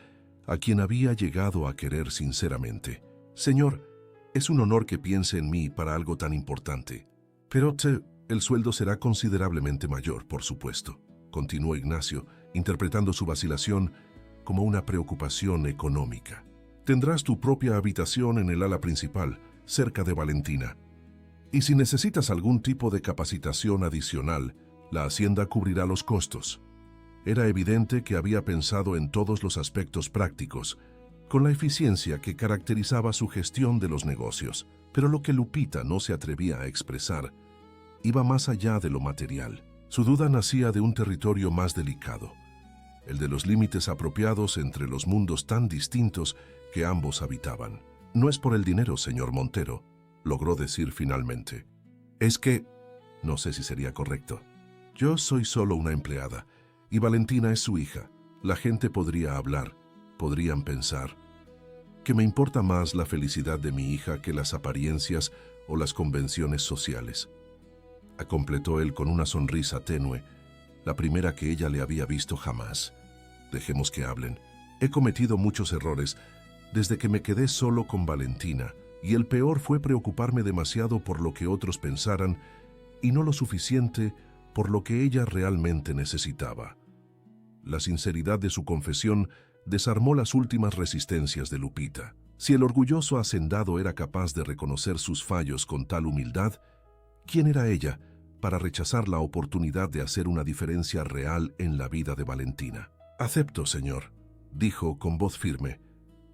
a quien había llegado a querer sinceramente. «Señor, es un honor que piense en mí para algo tan importante. Pero el sueldo será considerablemente mayor, por supuesto», continuó Ignacio, interpretando su vacilación como una preocupación económica. «Tendrás tu propia habitación en el ala principal, cerca de Valentina. Y si necesitas algún tipo de capacitación adicional, la hacienda cubrirá los costos». Era evidente que había pensado en todos los aspectos prácticos, con la eficiencia que caracterizaba su gestión de los negocios. Pero lo que Lupita no se atrevía a expresar iba más allá de lo material. Su duda nacía de un territorio más delicado, el de los límites apropiados entre los mundos tan distintos que ambos habitaban. «No es por el dinero, señor Montero», logró decir finalmente. «Es que... no sé si sería correcto. Yo soy solo una empleada, y Valentina es su hija. La gente podría hablar, podrían pensar que me importa más la felicidad de mi hija que las apariencias o las convenciones sociales», completó él con una sonrisa tenue, la primera que ella le había visto jamás. «Dejemos que hablen. He cometido muchos errores desde que me quedé solo con Valentina, y el peor fue preocuparme demasiado por lo que otros pensaran y no lo suficiente por lo que ella realmente necesitaba». La sinceridad de su confesión desarmó las últimas resistencias de Lupita. Si el orgulloso hacendado era capaz de reconocer sus fallos con tal humildad, ¿quién era ella para rechazar la oportunidad de hacer una diferencia real en la vida de Valentina? «Acepto, señor», dijo con voz firme,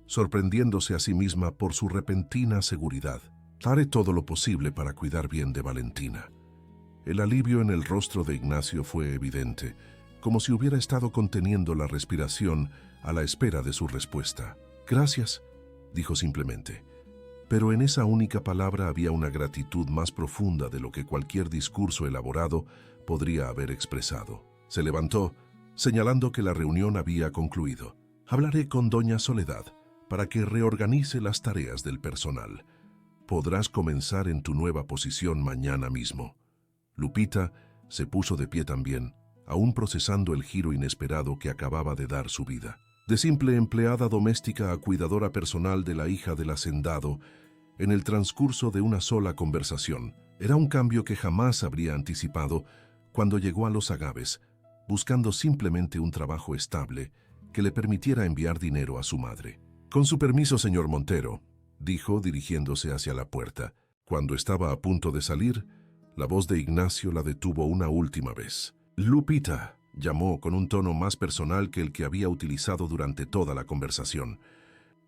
sorprendiéndose a sí misma por su repentina seguridad. «Haré todo lo posible para cuidar bien de Valentina». El alivio en el rostro de Ignacio fue evidente, como si hubiera estado conteniendo la respiración a la espera de su respuesta. «Gracias», dijo simplemente. Pero en esa única palabra había una gratitud más profunda de lo que cualquier discurso elaborado podría haber expresado. Se levantó, señalando que la reunión había concluido. «Hablaré con doña Soledad para que reorganice las tareas del personal. Podrás comenzar en tu nueva posición mañana mismo». Lupita se puso de pie también, aún procesando el giro inesperado que acababa de dar su vida. De simple empleada doméstica a cuidadora personal de la hija del hacendado, en el transcurso de una sola conversación. Era un cambio que jamás habría anticipado cuando llegó a los Agaves, buscando simplemente un trabajo estable que le permitiera enviar dinero a su madre. «Con su permiso, señor Montero», dijo dirigiéndose hacia la puerta. Cuando estaba a punto de salir, la voz de Ignacio la detuvo una última vez. «Lupita», llamó con un tono más personal que el que había utilizado durante toda la conversación.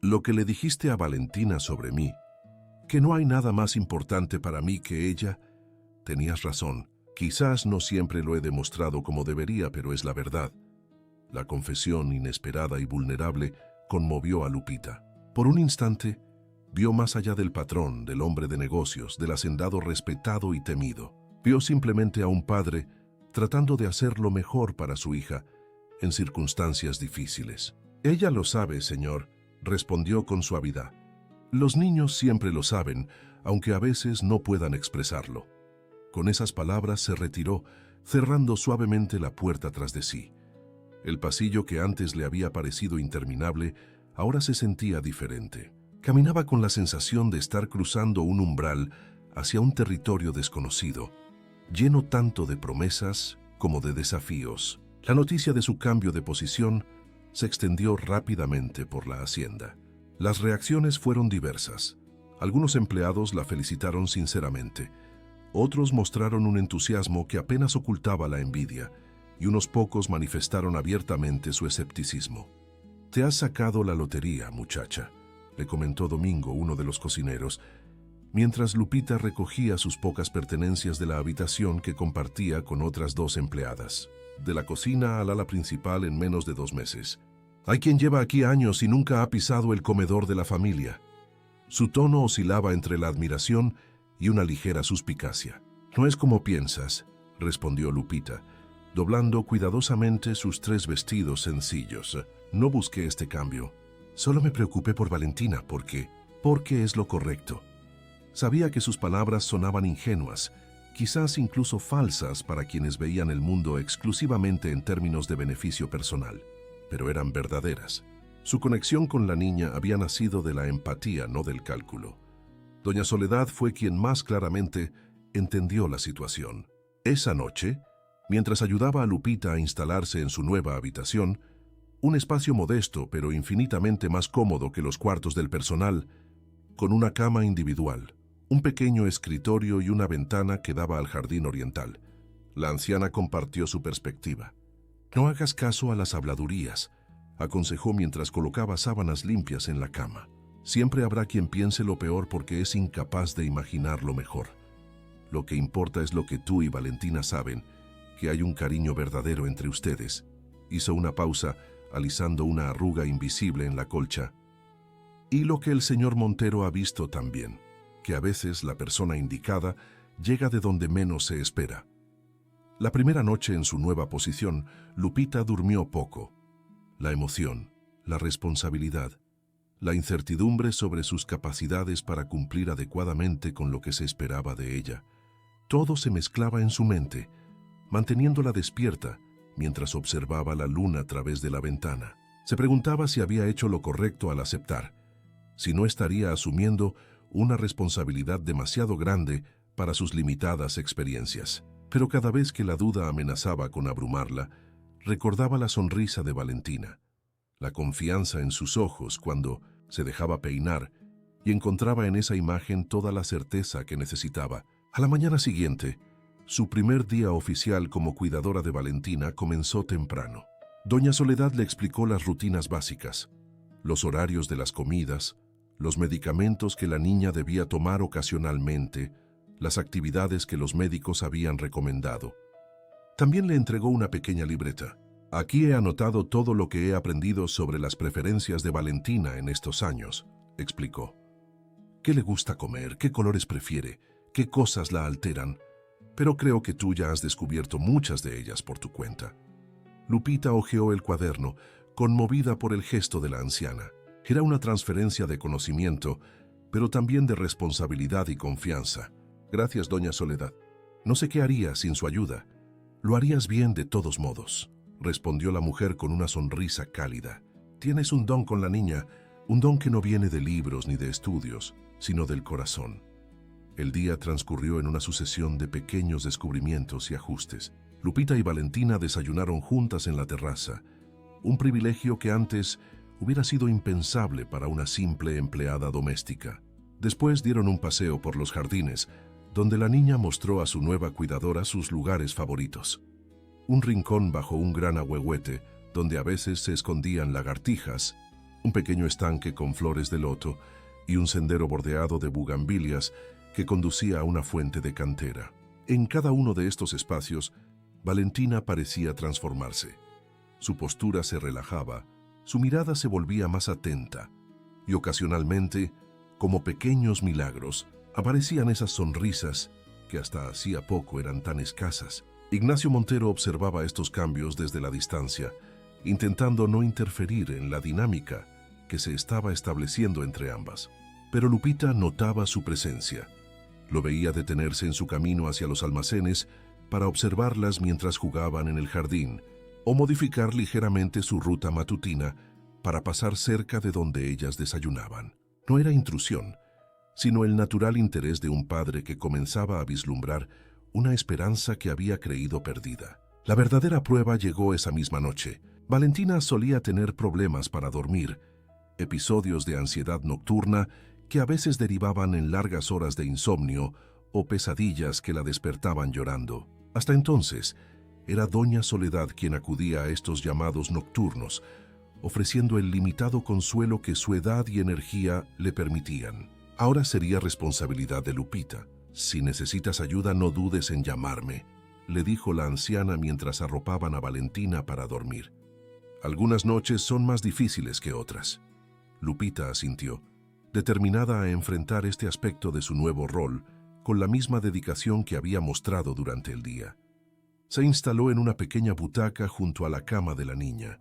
«Lo que le dijiste a Valentina sobre mí, que no hay nada más importante para mí que ella, tenías razón. Quizás no siempre lo he demostrado como debería, pero es la verdad». La confesión inesperada y vulnerable conmovió a Lupita. Por un instante, vio más allá del patrón, del hombre de negocios, del hacendado respetado y temido. Vio simplemente a un padre tratando de hacer lo mejor para su hija en circunstancias difíciles. «Ella lo sabe, señor», respondió con suavidad. «Los niños siempre lo saben, aunque a veces no puedan expresarlo». Con esas palabras se retiró, cerrando suavemente la puerta tras de sí. El pasillo que antes le había parecido interminable, ahora se sentía diferente. Caminaba con la sensación de estar cruzando un umbral hacia un territorio desconocido, lleno tanto de promesas como de desafíos. La noticia de su cambio de posición se extendió rápidamente por la hacienda. Las reacciones fueron diversas. Algunos empleados la felicitaron sinceramente. Otros mostraron un entusiasmo que apenas ocultaba la envidia, y unos pocos manifestaron abiertamente su escepticismo. «Te has sacado la lotería, muchacha», le comentó Domingo, uno de los cocineros, mientras Lupita recogía sus pocas pertenencias de la habitación que compartía con otras 2 empleadas. De la cocina al ala principal en menos de 2 meses. «Hay quien lleva aquí años y nunca ha pisado el comedor de la familia». Su tono oscilaba entre la admiración y una ligera suspicacia. «No es como piensas», respondió Lupita, doblando cuidadosamente sus 3 vestidos sencillos. «No busqué este cambio. Solo me preocupé por Valentina porque es lo correcto». Sabía que sus palabras sonaban ingenuas, quizás incluso falsas para quienes veían el mundo exclusivamente en términos de beneficio personal, pero eran verdaderas. Su conexión con la niña había nacido de la empatía, no del cálculo. Doña Soledad fue quien más claramente entendió la situación. Esa noche, mientras ayudaba a Lupita a instalarse en su nueva habitación, un espacio modesto pero infinitamente más cómodo que los cuartos del personal, con una cama individual, un pequeño escritorio y una ventana que daba al jardín oriental. La anciana compartió su perspectiva. «No hagas caso a las habladurías», aconsejó mientras colocaba sábanas limpias en la cama. Siempre habrá quien piense lo peor porque es incapaz de imaginar lo mejor. Lo que importa es lo que tú y Valentina saben, que hay un cariño verdadero entre ustedes. Hizo una pausa, alisando una arruga invisible en la colcha. Y lo que el señor Montero ha visto también, que a veces la persona indicada llega de donde menos se espera. La primera noche en su nueva posición, Lupita durmió poco. La emoción, la responsabilidad, la incertidumbre sobre sus capacidades para cumplir adecuadamente con lo que se esperaba de ella. Todo se mezclaba en su mente, manteniéndola despierta mientras observaba la luna a través de la ventana. Se preguntaba si había hecho lo correcto al aceptar, si no estaría asumiendo una responsabilidad demasiado grande para sus limitadas experiencias. Pero cada vez que la duda amenazaba con abrumarla, recordaba la sonrisa de Valentina, la confianza en sus ojos cuando se dejaba peinar y encontraba en esa imagen toda la certeza que necesitaba. A la mañana siguiente, su primer día oficial como cuidadora de Valentina comenzó temprano. Doña Soledad le explicó las rutinas básicas, los horarios de las comidas, los medicamentos que la niña debía tomar ocasionalmente, las actividades que los médicos habían recomendado. También le entregó una pequeña libreta. Aquí he anotado todo lo que he aprendido sobre las preferencias de Valentina en estos años, explicó. ¿Qué le gusta comer? ¿Qué colores prefiere? ¿Qué cosas la alteran? Pero creo que tú ya has descubierto muchas de ellas por tu cuenta. Lupita hojeó el cuaderno, conmovida por el gesto de la anciana. Era una transferencia de conocimiento, pero también de responsabilidad y confianza. Gracias, doña Soledad. No sé qué haría sin su ayuda. Lo harías bien de todos modos, respondió la mujer con una sonrisa cálida. Tienes un don con la niña, un don que no viene de libros ni de estudios, sino del corazón. El día transcurrió en una sucesión de pequeños descubrimientos y ajustes. Lupita y Valentina desayunaron juntas en la terraza, un privilegio que antes hubiera sido impensable para una simple empleada doméstica. Después dieron un paseo por los jardines, donde la niña mostró a su nueva cuidadora sus lugares favoritos. Un rincón bajo un gran ahuehuete, donde a veces se escondían lagartijas, un pequeño estanque con flores de loto y un sendero bordeado de bugambilias que conducía a una fuente de cantera. En cada uno de estos espacios, Valentina parecía transformarse. Su postura se relajaba, su mirada se volvía más atenta, y ocasionalmente, como pequeños milagros, aparecían esas sonrisas que hasta hacía poco eran tan escasas. Ignacio Montero observaba estos cambios desde la distancia, intentando no interferir en la dinámica que se estaba estableciendo entre ambas. Pero Lupita notaba su presencia. Lo veía detenerse en su camino hacia los almacenes para observarlas mientras jugaban en el jardín, o modificar ligeramente su ruta matutina para pasar cerca de donde ellas desayunaban. No era intrusión, sino el natural interés de un padre que comenzaba a vislumbrar una esperanza que había creído perdida. La verdadera prueba llegó esa misma noche. Valentina solía tener problemas para dormir, episodios de ansiedad nocturna que a veces derivaban en largas horas de insomnio o pesadillas que la despertaban llorando. Hasta entonces, era doña Soledad quien acudía a estos llamados nocturnos, ofreciendo el limitado consuelo que su edad y energía le permitían. Ahora sería responsabilidad de Lupita. Si necesitas ayuda, no dudes en llamarme, le dijo la anciana mientras arropaban a Valentina para dormir. Algunas noches son más difíciles que otras. Lupita asintió, determinada a enfrentar este aspecto de su nuevo rol con la misma dedicación que había mostrado durante el día. Se instaló en una pequeña butaca junto a la cama de la niña,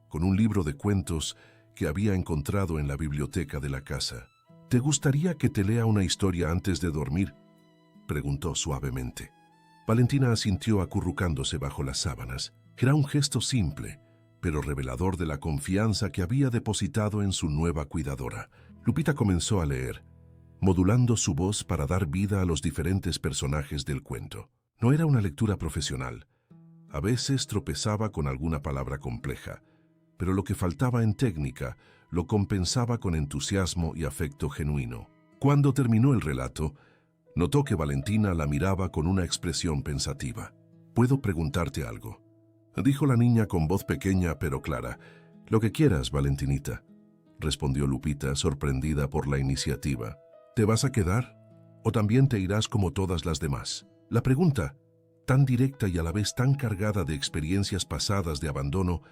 con un libro de cuentos que había encontrado en la biblioteca de la casa. ¿Te gustaría que te lea una historia antes de dormir?, preguntó suavemente. Valentina asintió acurrucándose bajo las sábanas. Era un gesto simple, pero revelador de la confianza que había depositado en su nueva cuidadora. Lupita comenzó a leer, modulando su voz para dar vida a los diferentes personajes del cuento. No era una lectura profesional. A veces tropezaba con alguna palabra compleja, pero lo que faltaba en técnica lo compensaba con entusiasmo y afecto genuino. Cuando terminó el relato, notó que Valentina la miraba con una expresión pensativa. «¿Puedo preguntarte algo?», dijo la niña con voz pequeña pero clara. Lo que quieras, Valentinita, respondió Lupita, sorprendida por la iniciativa. ¿Te vas a quedar? ¿O también te irás como todas las demás? La pregunta, tan directa y a la vez tan cargada de experiencias pasadas de abandono,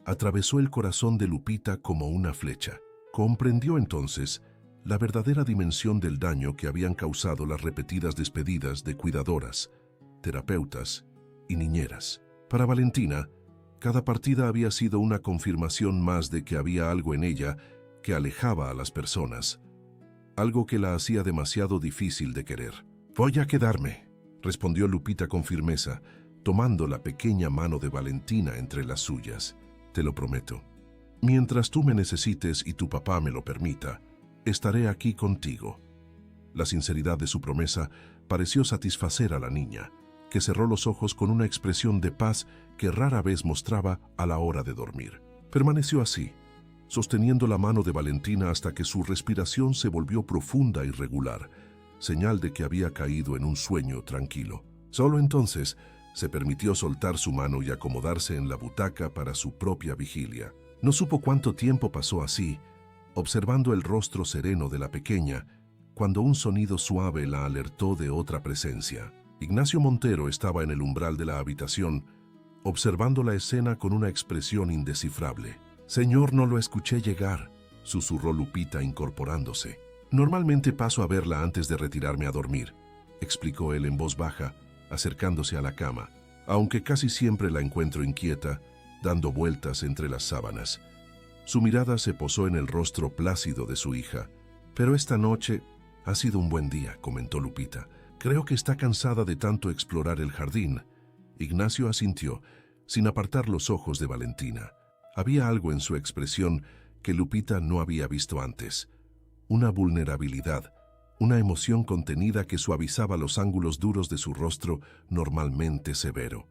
atravesó el corazón de Lupita como una flecha. Comprendió entonces la verdadera dimensión del daño que habían causado las repetidas despedidas de cuidadoras, terapeutas y niñeras. Para Valentina, cada partida había sido una confirmación más de que había algo en ella que alejaba a las personas, algo que la hacía demasiado difícil de querer. «Voy a quedarme», respondió Lupita con firmeza, tomando la pequeña mano de Valentina entre las suyas. «Te lo prometo. Mientras tú me necesites y tu papá me lo permita, estaré aquí contigo». La sinceridad de su promesa pareció satisfacer a la niña, que cerró los ojos con una expresión de paz que rara vez mostraba a la hora de dormir. Permaneció así, sosteniendo la mano de Valentina hasta que su respiración se volvió profunda y regular, señal de que había caído en un sueño tranquilo. Solo entonces se permitió soltar su mano y acomodarse en la butaca para su propia vigilia. No supo cuánto tiempo pasó así, observando el rostro sereno de la pequeña, cuando un sonido suave la alertó de otra presencia. Ignacio Montero estaba en el umbral de la habitación, observando la escena con una expresión indescifrable. «Señor, no lo escuché llegar», susurró Lupita incorporándose. «Normalmente paso a verla antes de retirarme a dormir», explicó él en voz baja, acercándose a la cama, aunque casi siempre la encuentro inquieta, dando vueltas entre las sábanas. Su mirada se posó en el rostro plácido de su hija. «Pero esta noche ha sido un buen día», comentó Lupita. «Creo que está cansada de tanto explorar el jardín». Ignacio asintió, sin apartar los ojos de Valentina. Había algo en su expresión que Lupita no había visto antes. Una vulnerabilidad, una emoción contenida que suavizaba los ángulos duros de su rostro normalmente severo.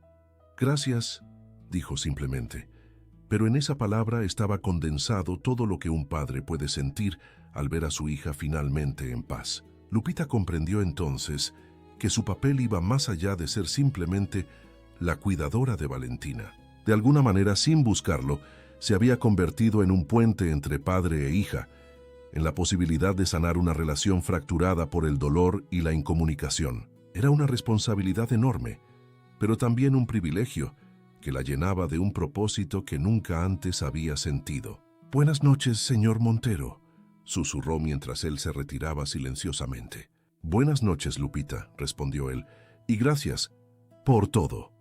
«Gracias», dijo simplemente, pero en esa palabra estaba condensado todo lo que un padre puede sentir al ver a su hija finalmente en paz. Lupita comprendió entonces que su papel iba más allá de ser simplemente la cuidadora de Valentina. De alguna manera, sin buscarlo, se había convertido en un puente entre padre e hija, en la posibilidad de sanar una relación fracturada por el dolor y la incomunicación. Era una responsabilidad enorme, pero también un privilegio que la llenaba de un propósito que nunca antes había sentido. «Buenas noches, señor Montero», susurró mientras él se retiraba silenciosamente. «Buenas noches, Lupita», respondió él, «y gracias por todo».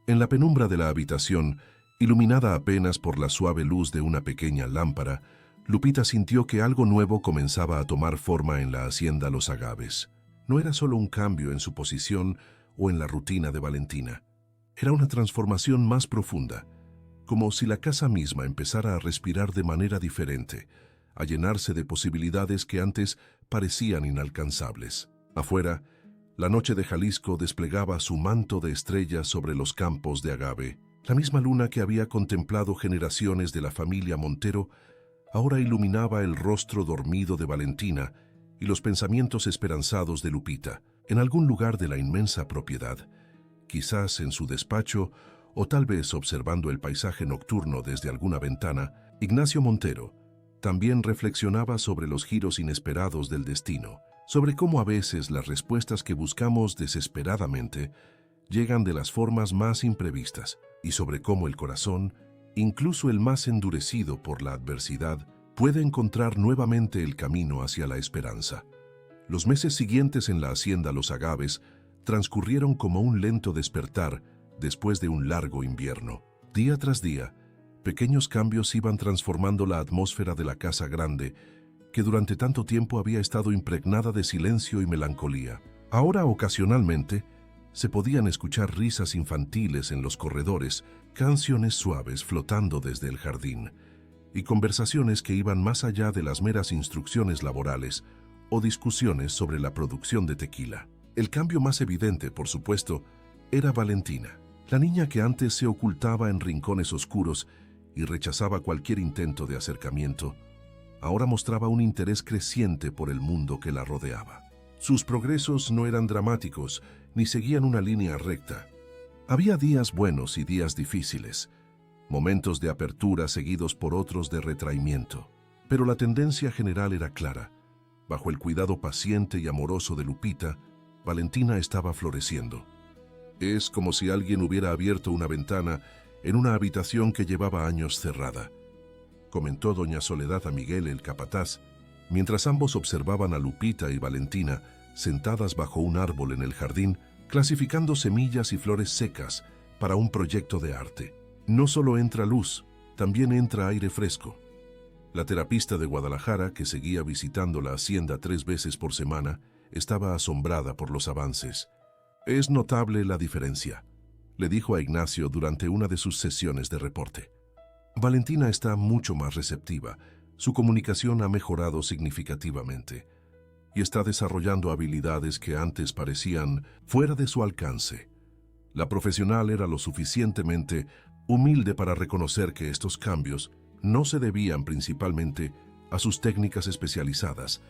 En la penumbra de la habitación, iluminada apenas por la suave luz de una pequeña lámpara, Lupita sintió que algo nuevo comenzaba a tomar forma en la hacienda Los Agaves. No era solo un cambio en su posición o en la rutina de Valentina. Era una transformación más profunda, como si la casa misma empezara a respirar de manera diferente, a llenarse de posibilidades que antes parecían inalcanzables. Afuera, la noche de Jalisco desplegaba su manto de estrellas sobre los campos de agave. La misma luna que había contemplado generaciones de la familia Montero ahora iluminaba el rostro dormido de Valentina y los pensamientos esperanzados de Lupita. En algún lugar de la inmensa propiedad, quizás en su despacho o tal vez observando el paisaje nocturno desde alguna ventana, Ignacio Montero también reflexionaba sobre los giros inesperados del destino, sobre cómo a veces las respuestas que buscamos desesperadamente llegan de las formas más imprevistas, y sobre cómo el corazón, incluso el más endurecido por la adversidad, puede encontrar nuevamente el camino hacia la esperanza. Los meses siguientes en la hacienda Los Agaves transcurrieron como un lento despertar después de un largo invierno. Día tras día, pequeños cambios iban transformando la atmósfera de la casa grande, que durante tanto tiempo había estado impregnada de silencio y melancolía. Ahora, ocasionalmente, se podían escuchar risas infantiles en los corredores, canciones suaves flotando desde el jardín, y conversaciones que iban más allá de las meras instrucciones laborales o discusiones sobre la producción de tequila. El cambio más evidente, por supuesto, era Valentina, la niña que antes se ocultaba en rincones oscuros y rechazaba cualquier intento de acercamiento. Ahora mostraba un interés creciente por el mundo que la rodeaba. Sus progresos no eran dramáticos ni seguían una línea recta. Había días buenos y días difíciles, momentos de apertura seguidos por otros de retraimiento. Pero la tendencia general era clara. Bajo el cuidado paciente y amoroso de Lupita, Valentina estaba floreciendo. Es como si alguien hubiera abierto una ventana en una habitación que llevaba años cerrada, comentó doña Soledad a Miguel el capataz, mientras ambos observaban a Lupita y Valentina sentadas bajo un árbol en el jardín, clasificando semillas y flores secas para un proyecto de arte. No solo entra luz, también entra aire fresco. La terapista de Guadalajara, que seguía visitando la hacienda 3 veces por semana, estaba asombrada por los avances. «Es notable la diferencia», le dijo a Ignacio durante una de sus sesiones de reporte. Valentina está mucho más receptiva, su comunicación ha mejorado significativamente y está desarrollando habilidades que antes parecían fuera de su alcance. La profesional era lo suficientemente humilde para reconocer que estos cambios no se debían principalmente a sus técnicas especializadas,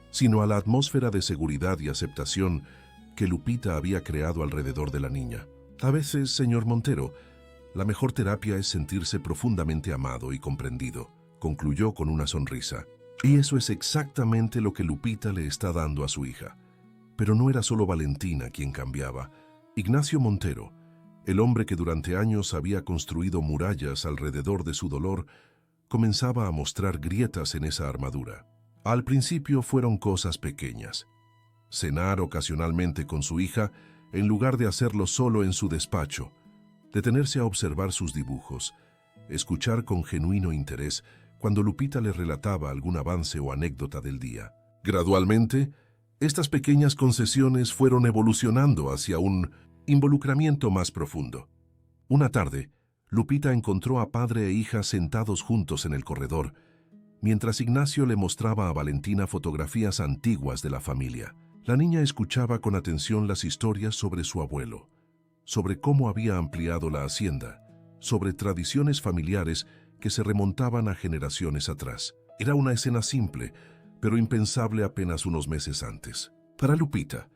sino a la atmósfera de seguridad y aceptación que Lupita había creado alrededor de la niña. A veces, señor Montero, la mejor terapia es sentirse profundamente amado y comprendido, concluyó con una sonrisa. Y eso es exactamente lo que Lupita le está dando a su hija. Pero no era solo Valentina quien cambiaba. Ignacio Montero, el hombre que durante años había construido murallas alrededor de su dolor, comenzaba a mostrar grietas en esa armadura. Al principio fueron cosas pequeñas. Cenar ocasionalmente con su hija, en lugar de hacerlo solo en su despacho, detenerse a observar sus dibujos, escuchar con genuino interés cuando Lupita le relataba algún avance o anécdota del día. Gradualmente, estas pequeñas concesiones fueron evolucionando hacia un involucramiento más profundo. Una tarde, Lupita encontró a padre e hija sentados juntos en el corredor, mientras Ignacio le mostraba a Valentina fotografías antiguas de la familia. La niña escuchaba con atención las historias sobre su abuelo, sobre cómo había ampliado la hacienda, sobre tradiciones familiares que se remontaban a generaciones atrás. Era una escena simple, pero impensable apenas unos meses antes. Para Lupita,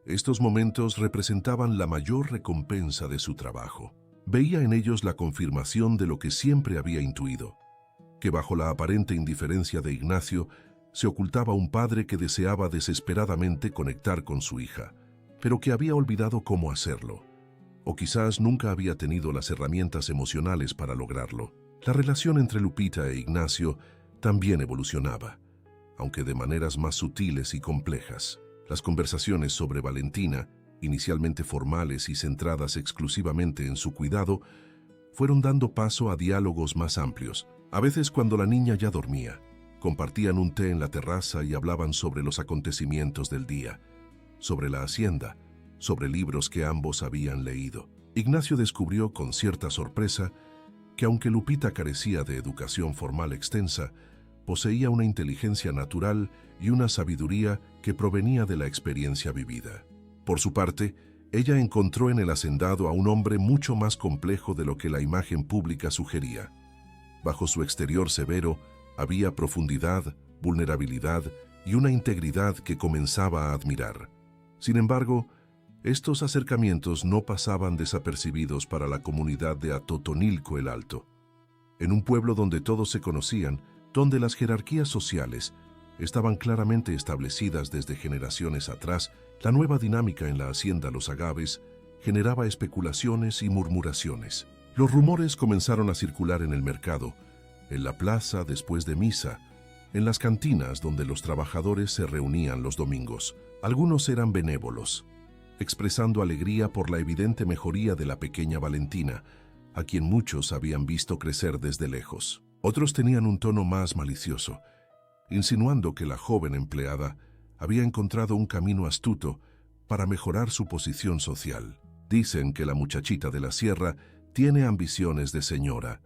estos momentos representaban la mayor recompensa de su trabajo. Veía en ellos la confirmación de lo que siempre había intuido, que bajo la aparente indiferencia de Ignacio se ocultaba un padre que deseaba desesperadamente conectar con su hija, pero que había olvidado cómo hacerlo, o quizás nunca había tenido las herramientas emocionales para lograrlo. La relación entre Lupita e Ignacio también evolucionaba, aunque de maneras más sutiles y complejas. Las conversaciones sobre Valentina, inicialmente formales y centradas exclusivamente en su cuidado, fueron dando paso a diálogos más amplios. A veces, cuando la niña ya dormía, compartían un té en la terraza y hablaban sobre los acontecimientos del día, sobre la hacienda, sobre libros que ambos habían leído. Ignacio descubrió con cierta sorpresa que aunque Lupita carecía de educación formal extensa, poseía una inteligencia natural y una sabiduría que provenía de la experiencia vivida. Por su parte, ella encontró en el hacendado a un hombre mucho más complejo de lo que la imagen pública sugería. Bajo su exterior severo había profundidad, vulnerabilidad y una integridad que comenzaba a admirar. Sin embargo, estos acercamientos no pasaban desapercibidos para la comunidad de Atotonilco el Alto. En un pueblo donde todos se conocían, donde las jerarquías sociales estaban claramente establecidas desde generaciones atrás, la nueva dinámica en la hacienda Los Agaves generaba especulaciones y murmuraciones. Los rumores comenzaron a circular en el mercado, en la plaza después de misa, en las cantinas donde los trabajadores se reunían los domingos. Algunos eran benévolos, expresando alegría por la evidente mejoría de la pequeña Valentina, a quien muchos habían visto crecer desde lejos. Otros tenían un tono más malicioso, insinuando que la joven empleada había encontrado un camino astuto para mejorar su posición social. Dicen que la muchachita de la sierra tiene ambiciones de señora,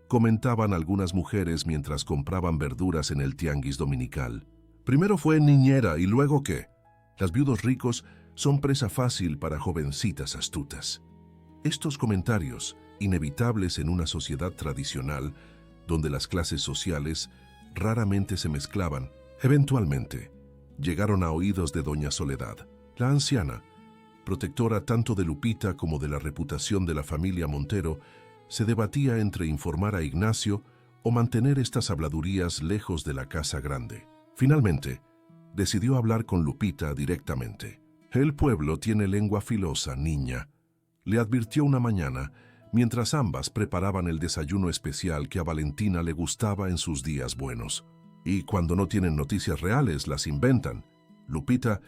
comentaban algunas mujeres mientras compraban verduras en el tianguis dominical. Primero fue niñera y luego ¿qué? Los viudos ricos son presa fácil para jovencitas astutas. Estos comentarios, inevitables en una sociedad tradicional, donde las clases sociales raramente se mezclaban, eventualmente llegaron a oídos de doña Soledad. La anciana, protectora tanto de Lupita como de la reputación de la familia Montero, se debatía entre informar a Ignacio o mantener estas habladurías lejos de la casa grande. Finalmente, decidió hablar con Lupita directamente. «El pueblo tiene lengua filosa, niña», le advirtió una mañana, mientras ambas preparaban el desayuno especial que a Valentina le gustaba en sus días buenos. «Y cuando no tienen noticias reales, las inventan». Lupita,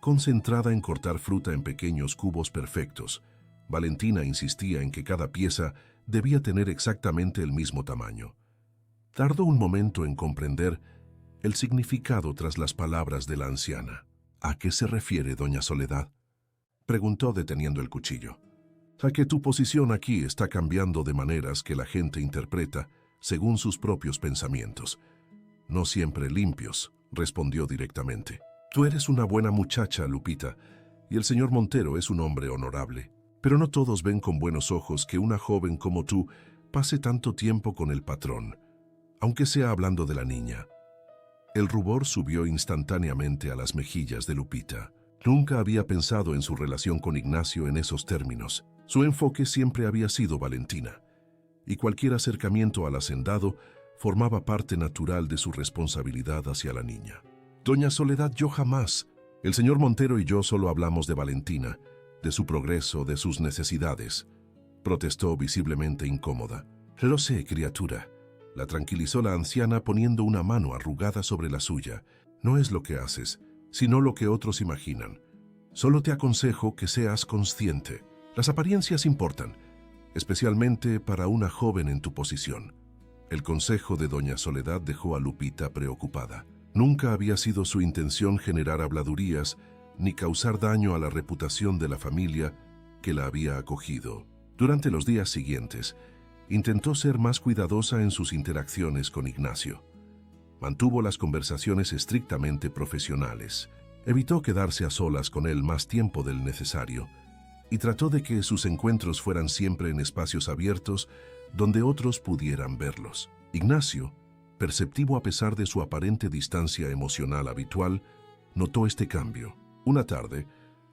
concentrada en cortar fruta en pequeños cubos perfectos. Valentina insistía en que cada pieza debía tener exactamente el mismo tamaño. Tardó un momento en comprender el significado tras las palabras de la anciana. «¿A qué se refiere, doña Soledad?», preguntó deteniendo el cuchillo. «A que tu posición aquí está cambiando de maneras que la gente interpreta según sus propios pensamientos. No siempre limpios», respondió directamente. «Tú eres una buena muchacha, Lupita, y el señor Montero es un hombre honorable. Pero no todos ven con buenos ojos que una joven como tú pase tanto tiempo con el patrón, aunque sea hablando de la niña». El rubor subió instantáneamente a las mejillas de Lupita. Nunca había pensado en su relación con Ignacio en esos términos. Su enfoque siempre había sido Valentina, y cualquier acercamiento al hacendado formaba parte natural de su responsabilidad hacia la niña. «Doña Soledad, yo jamás. El señor Montero y yo solo hablamos de Valentina, de su progreso, de sus necesidades», protestó visiblemente incómoda. «Lo sé, criatura», la tranquilizó la anciana poniendo una mano arrugada sobre la suya. «No es lo que haces, sino lo que otros imaginan. Solo te aconsejo que seas consciente. Las apariencias importan, especialmente para una joven en tu posición». El consejo de doña Soledad dejó a Lupita preocupada. Nunca había sido su intención generar habladurías ni causar daño a la reputación de la familia que la había acogido. Durante los días siguientes, intentó ser más cuidadosa en sus interacciones con Ignacio. Mantuvo las conversaciones estrictamente profesionales, evitó quedarse a solas con él más tiempo del necesario y trató de que sus encuentros fueran siempre en espacios abiertos donde otros pudieran verlos. Ignacio, perceptivo a pesar de su aparente distancia emocional habitual, notó este cambio. Una tarde,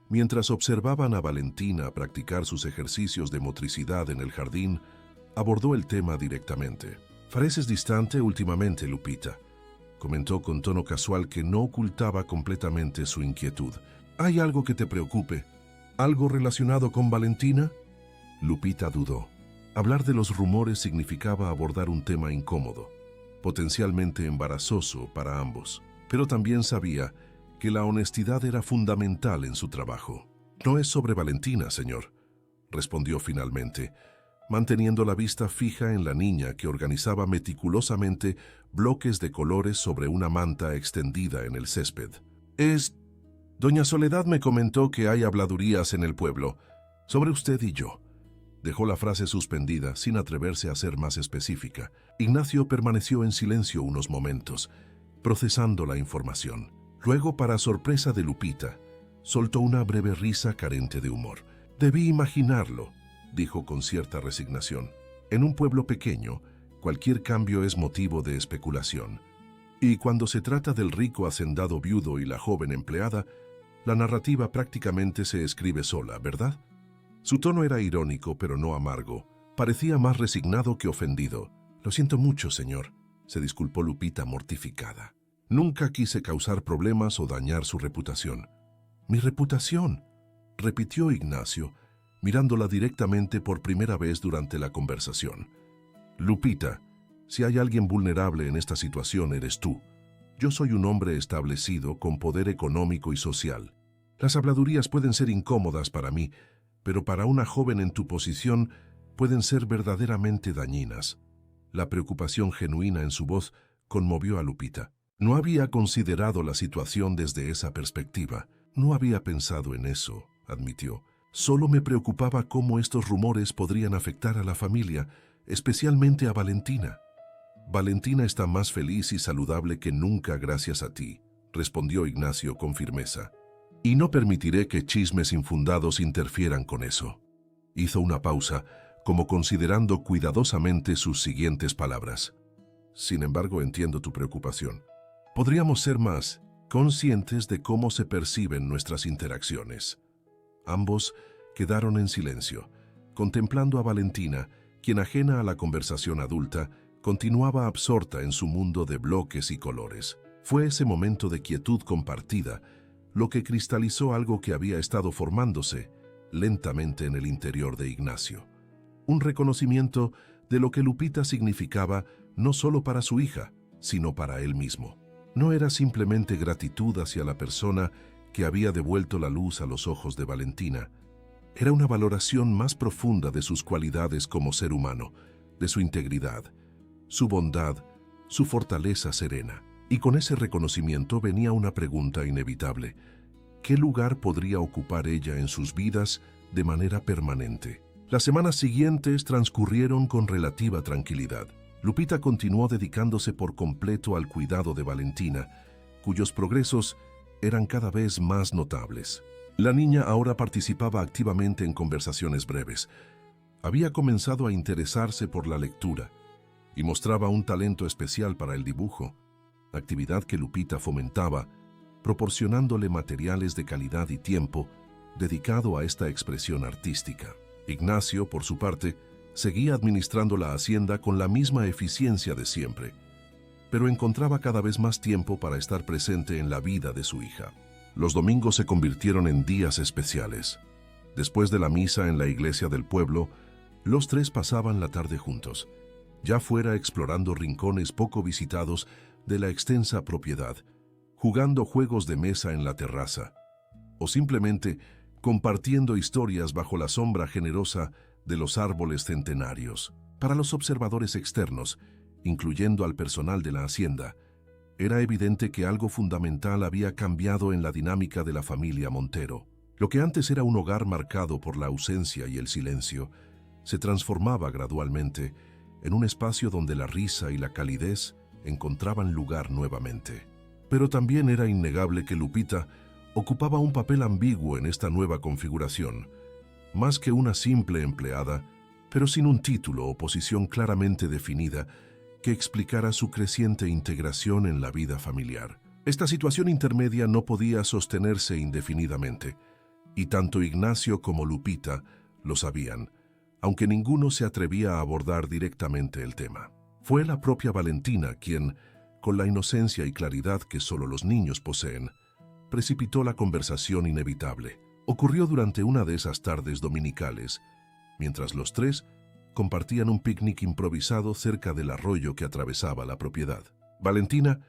mientras observaban a Valentina practicar sus ejercicios de motricidad en el jardín, abordó el tema directamente. «Pareces distante últimamente, Lupita», comentó con tono casual que no ocultaba completamente su inquietud. «¿Hay algo que te preocupe? ¿Algo relacionado con Valentina?». Lupita dudó. Hablar de los rumores significaba abordar un tema incómodo, potencialmente embarazoso para ambos, pero también sabía que la honestidad era fundamental en su trabajo. «No es sobre Valentina, señor», respondió finalmente, manteniendo la vista fija en la niña que organizaba meticulosamente bloques de colores sobre una manta extendida en el césped. «Doña Soledad me comentó que hay habladurías en el pueblo sobre usted y yo». Dejó la frase suspendida sin atreverse a ser más específica. Ignacio permaneció en silencio unos momentos, procesando la información. Luego, para sorpresa de Lupita, soltó una breve risa carente de humor. «Debí imaginarlo», dijo con cierta resignación. «En un pueblo pequeño, cualquier cambio es motivo de especulación. Y cuando se trata del rico hacendado viudo y la joven empleada, la narrativa prácticamente se escribe sola, ¿verdad?». Su tono era irónico, pero no amargo. Parecía más resignado que ofendido. «Lo siento mucho, señor», se disculpó Lupita mortificada. «Nunca quise causar problemas o dañar su reputación». «¿Mi reputación?», repitió Ignacio, mirándola directamente por primera vez durante la conversación. «Lupita, si hay alguien vulnerable en esta situación eres tú. Yo soy un hombre establecido con poder económico y social. Las habladurías pueden ser incómodas para mí, pero para una joven en tu posición pueden ser verdaderamente dañinas». La preocupación genuina en su voz conmovió a Lupita. No había considerado la situación desde esa perspectiva. «No había pensado en eso», admitió. «Solo me preocupaba cómo estos rumores podrían afectar a la familia, especialmente a Valentina». «Valentina está más feliz y saludable que nunca gracias a ti», respondió Ignacio con firmeza. «Y no permitiré que chismes infundados interfieran con eso». Hizo una pausa, como considerando cuidadosamente sus siguientes palabras. «Sin embargo, entiendo tu preocupación. Podríamos ser más conscientes de cómo se perciben nuestras interacciones». Ambos quedaron en silencio, contemplando a Valentina, quien, ajena a la conversación adulta, continuaba absorta en su mundo de bloques y colores. Fue ese momento de quietud compartida lo que cristalizó algo que había estado formándose lentamente en el interior de Ignacio. Un reconocimiento de lo que Lupita significaba no solo para su hija, sino para él mismo. No era simplemente gratitud hacia la persona que había devuelto la luz a los ojos de Valentina. Era una valoración más profunda de sus cualidades como ser humano, de su integridad, su bondad, su fortaleza serena. Y con ese reconocimiento venía una pregunta inevitable: ¿qué lugar podría ocupar ella en sus vidas de manera permanente? Las semanas siguientes transcurrieron con relativa tranquilidad. Lupita continuó dedicándose por completo al cuidado de Valentina, cuyos progresos eran cada vez más notables. La niña ahora participaba activamente en conversaciones breves. Había comenzado a interesarse por la lectura y mostraba un talento especial para el dibujo, actividad que Lupita fomentaba, proporcionándole materiales de calidad y tiempo dedicado a esta expresión artística. Ignacio, por su parte, seguía administrando la hacienda con la misma eficiencia de siempre, pero encontraba cada vez más tiempo para estar presente en la vida de su hija. Los domingos se convirtieron en días especiales. Después de la misa en la iglesia del pueblo, los tres pasaban la tarde juntos, ya fuera explorando rincones poco visitados de la extensa propiedad, jugando juegos de mesa en la terraza, o simplemente compartiendo historias bajo la sombra generosa de los árboles centenarios. Para los observadores externos, incluyendo al personal de la hacienda, era evidente que algo fundamental había cambiado en la dinámica de la familia Montero. Lo que antes era un hogar marcado por la ausencia y el silencio, se transformaba gradualmente en un espacio donde la risa y la calidez encontraban lugar nuevamente. Pero también era innegable que Lupita ocupaba un papel ambiguo en esta nueva configuración, más que una simple empleada, pero sin un título o posición claramente definida que explicara su creciente integración en la vida familiar. Esta situación intermedia no podía sostenerse indefinidamente, y tanto Ignacio como Lupita lo sabían, aunque ninguno se atrevía a abordar directamente el tema. Fue la propia Valentina quien, con la inocencia y claridad que solo los niños poseen, precipitó la conversación inevitable. Ocurrió durante una de esas tardes dominicales, mientras los tres compartían un picnic improvisado cerca del arroyo que atravesaba la propiedad. Valentina,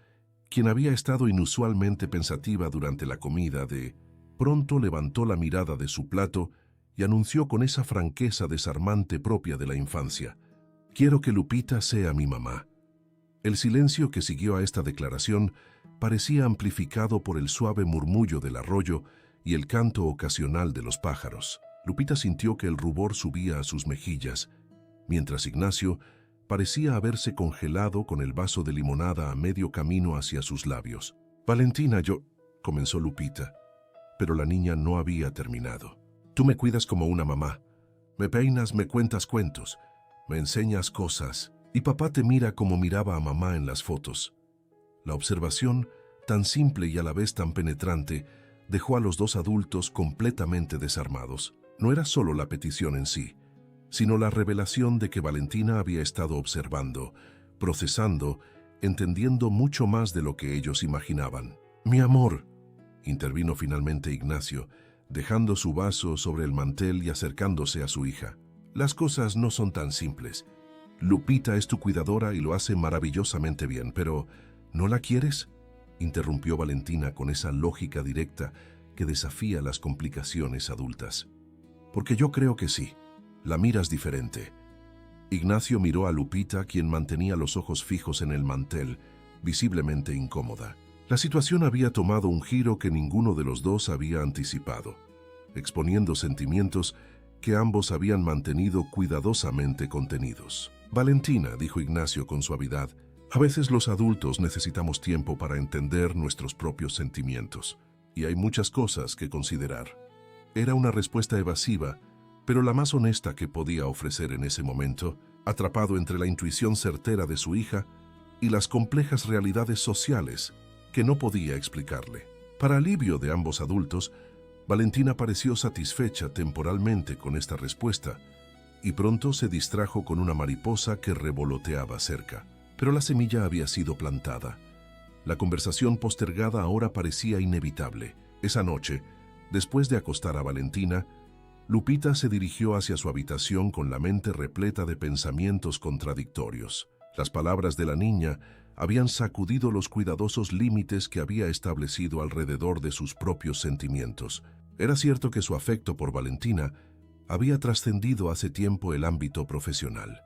quien había estado inusualmente pensativa durante la comida, de pronto levantó la mirada de su plato y anunció con esa franqueza desarmante propia de la infancia: «Quiero que Lupita sea mi mamá». El silencio que siguió a esta declaración parecía amplificado por el suave murmullo del arroyo y el canto ocasional de los pájaros. Lupita sintió que el rubor subía a sus mejillas, mientras Ignacio parecía haberse congelado con el vaso de limonada a medio camino hacia sus labios. «Valentina, comenzó Lupita, pero la niña no había terminado. «Tú me cuidas como una mamá. Me peinas, me cuentas cuentos, me enseñas cosas, y papá te mira como miraba a mamá en las fotos». La observación, tan simple y a la vez tan penetrante, dejó a los dos adultos completamente desarmados. No era solo la petición en sí, sino la revelación de que Valentina había estado observando, procesando, entendiendo mucho más de lo que ellos imaginaban. «Mi amor», intervino finalmente Ignacio, dejando su vaso sobre el mantel y acercándose a su hija. «Las cosas no son tan simples. Lupita es tu cuidadora y lo hace maravillosamente bien, pero ¿no la quieres?», interrumpió Valentina con esa lógica directa que desafía las complicaciones adultas. «Porque yo creo que sí. La miras diferente». Ignacio miró a Lupita, quien mantenía los ojos fijos en el mantel, visiblemente incómoda. La situación había tomado un giro que ninguno de los dos había anticipado, exponiendo sentimientos que ambos habían mantenido cuidadosamente contenidos. «Valentina», dijo Ignacio con suavidad, «a veces los adultos necesitamos tiempo para entender nuestros propios sentimientos, y hay muchas cosas que considerar». Era una respuesta evasiva, pero la más honesta que podía ofrecer en ese momento, atrapado entre la intuición certera de su hija y las complejas realidades sociales que no podía explicarle. Para alivio de ambos adultos, Valentina pareció satisfecha temporalmente con esta respuesta y pronto se distrajo con una mariposa que revoloteaba cerca. Pero la semilla había sido plantada. La conversación postergada ahora parecía inevitable. Esa noche, después de acostar a Valentina, Lupita se dirigió hacia su habitación con la mente repleta de pensamientos contradictorios. Las palabras de la niña habían sacudido los cuidadosos límites que había establecido alrededor de sus propios sentimientos. Era cierto que su afecto por Valentina había trascendido hace tiempo el ámbito profesional.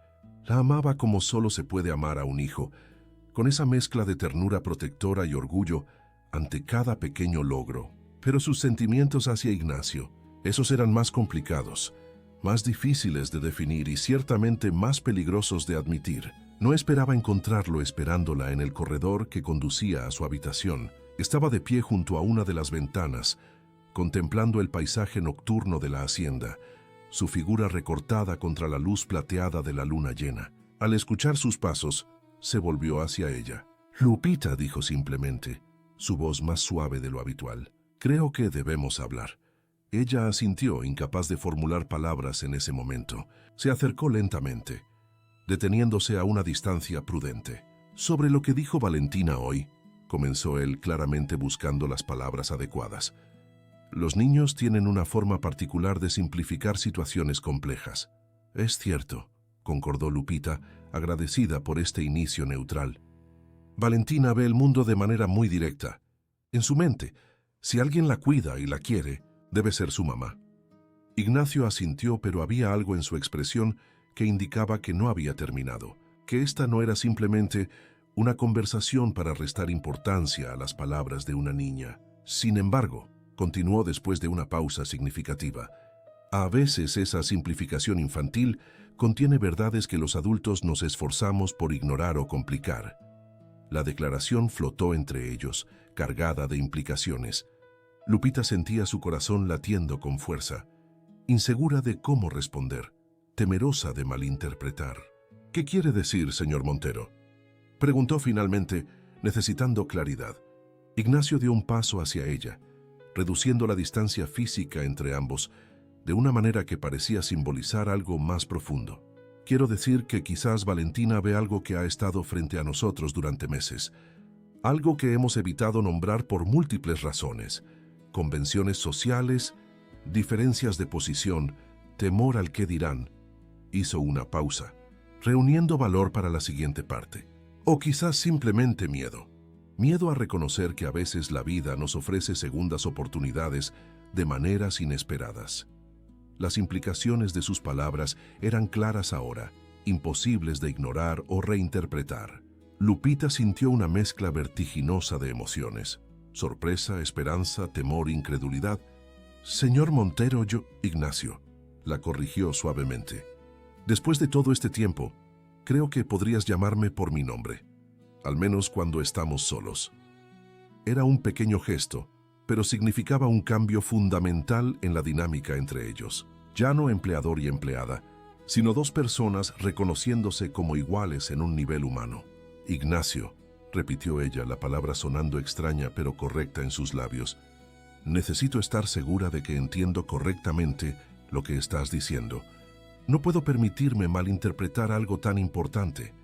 La amaba como solo se puede amar a un hijo, con esa mezcla de ternura protectora y orgullo ante cada pequeño logro. Pero sus sentimientos hacia Ignacio, esos eran más complicados, más difíciles de definir y ciertamente más peligrosos de admitir. No esperaba encontrarlo esperándola en el corredor que conducía a su habitación. Estaba de pie junto a una de las ventanas, contemplando el paisaje nocturno de la hacienda, su figura recortada contra la luz plateada de la luna llena. Al escuchar sus pasos, se volvió hacia ella. «Lupita», dijo simplemente, su voz más suave de lo habitual. «Creo que debemos hablar». Ella asintió, incapaz de formular palabras en ese momento. Se acercó lentamente, deteniéndose a una distancia prudente. «Sobre lo que dijo Valentina hoy», comenzó él claramente buscando las palabras adecuadas. «Los niños tienen una forma particular de simplificar situaciones complejas». «Es cierto», concordó Lupita, agradecida por este inicio neutral. «Valentina ve el mundo de manera muy directa. En su mente, si alguien la cuida y la quiere, debe ser su mamá». Ignacio asintió, pero había algo en su expresión que indicaba que no había terminado, que esta no era simplemente una conversación para restar importancia a las palabras de una niña. Sin embargo, continuó después de una pausa significativa, a veces esa simplificación infantil contiene verdades que los adultos nos esforzamos por ignorar o complicar. La declaración flotó entre ellos, cargada de implicaciones. Lupita sentía su corazón latiendo con fuerza, insegura de cómo responder, temerosa de malinterpretar. «¿Qué quiere decir, señor Montero?», preguntó finalmente, necesitando claridad. Ignacio dio un paso hacia ella, reduciendo la distancia física entre ambos, de una manera que parecía simbolizar algo más profundo. «Quiero decir que quizás Valentina ve algo que ha estado frente a nosotros durante meses, algo que hemos evitado nombrar por múltiples razones, convenciones sociales, diferencias de posición, temor al qué dirán». Hizo una pausa, reuniendo valor para la siguiente parte. «O quizás simplemente miedo. Miedo a reconocer que a veces la vida nos ofrece segundas oportunidades de maneras inesperadas». Las implicaciones de sus palabras eran claras ahora, imposibles de ignorar o reinterpretar. Lupita sintió una mezcla vertiginosa de emociones: sorpresa, esperanza, temor, incredulidad. «Señor Montero, yo...» «Ignacio», la corrigió suavemente. «Después de todo este tiempo, creo que podrías llamarme por mi nombre, al menos cuando estamos solos». Era un pequeño gesto, pero significaba un cambio fundamental en la dinámica entre ellos. Ya no empleador y empleada, sino dos personas reconociéndose como iguales en un nivel humano. «Ignacio», repitió ella, la palabra sonando extraña pero correcta en sus labios. «Necesito estar segura de que entiendo correctamente lo que estás diciendo. No puedo permitirme malinterpretar algo tan importante».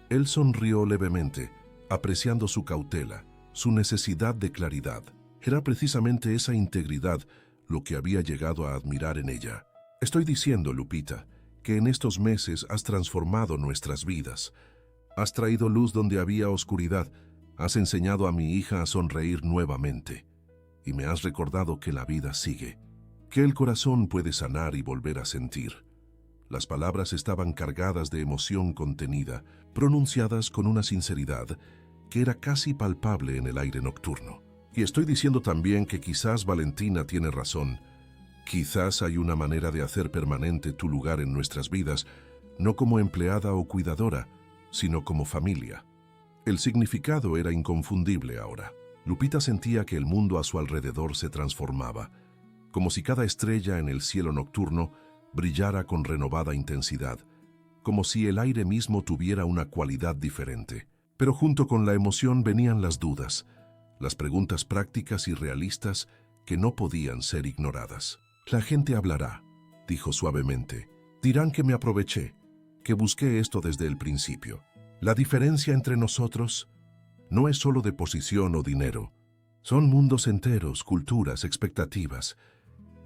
Él sonrió levemente, apreciando su cautela, su necesidad de claridad. Era precisamente esa integridad lo que había llegado a admirar en ella. «Estoy diciendo, Lupita, que en estos meses has transformado nuestras vidas. Has traído luz donde había oscuridad, has enseñado a mi hija a sonreír nuevamente, y me has recordado que la vida sigue, que el corazón puede sanar y volver a sentir». Las palabras estaban cargadas de emoción contenida, pronunciadas con una sinceridad que era casi palpable en el aire nocturno. «Y estoy diciendo también que quizás Valentina tiene razón. Quizás hay una manera de hacer permanente tu lugar en nuestras vidas, no como empleada o cuidadora, sino como familia». El significado era inconfundible ahora. Lupita sentía que el mundo a su alrededor se transformaba, como si cada estrella en el cielo nocturno brillara con renovada intensidad, como si el aire mismo tuviera una cualidad diferente. Pero junto con la emoción venían las dudas, las preguntas prácticas y realistas que no podían ser ignoradas. «La gente hablará», dijo suavemente, Dirán que me aproveché, que busqué esto desde el principio. La diferencia entre nosotros no es solo de posición o dinero. Son mundos enteros, culturas, expectativas.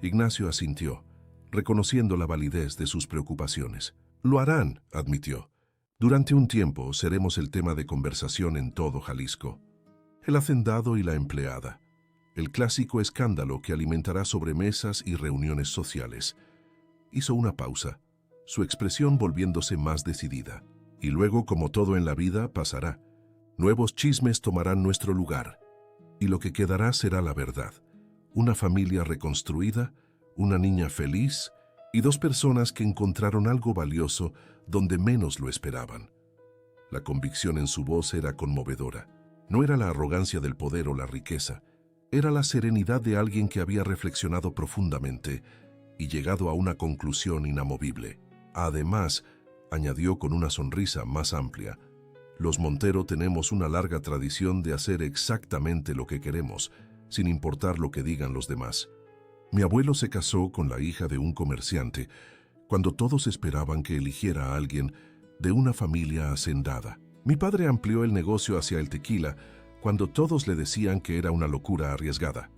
Ignacio asintió, reconociendo la validez de sus preocupaciones. Lo harán, admitió. Durante un tiempo seremos el tema de conversación en todo Jalisco. El hacendado y la empleada. El clásico escándalo que alimentará sobremesas y reuniones sociales. Hizo una pausa, su expresión volviéndose más decidida. Y luego, como todo en la vida, pasará. Nuevos chismes tomarán nuestro lugar. Y lo que quedará será la verdad. Una familia reconstruida, una niña feliz y dos personas que encontraron algo valioso donde menos lo esperaban. La convicción en su voz era conmovedora. No era la arrogancia del poder o la riqueza. Era la serenidad de alguien que había reflexionado profundamente y llegado a una conclusión inamovible. Además, añadió con una sonrisa más amplia, los Montero tenemos una larga tradición de hacer exactamente lo que queremos, sin importar lo que digan los demás. Mi abuelo se casó con la hija de un comerciante, cuando todos esperaban que eligiera a alguien de una familia hacendada. Mi padre amplió el negocio hacia el tequila, cuando todos le decían que era una locura arriesgada.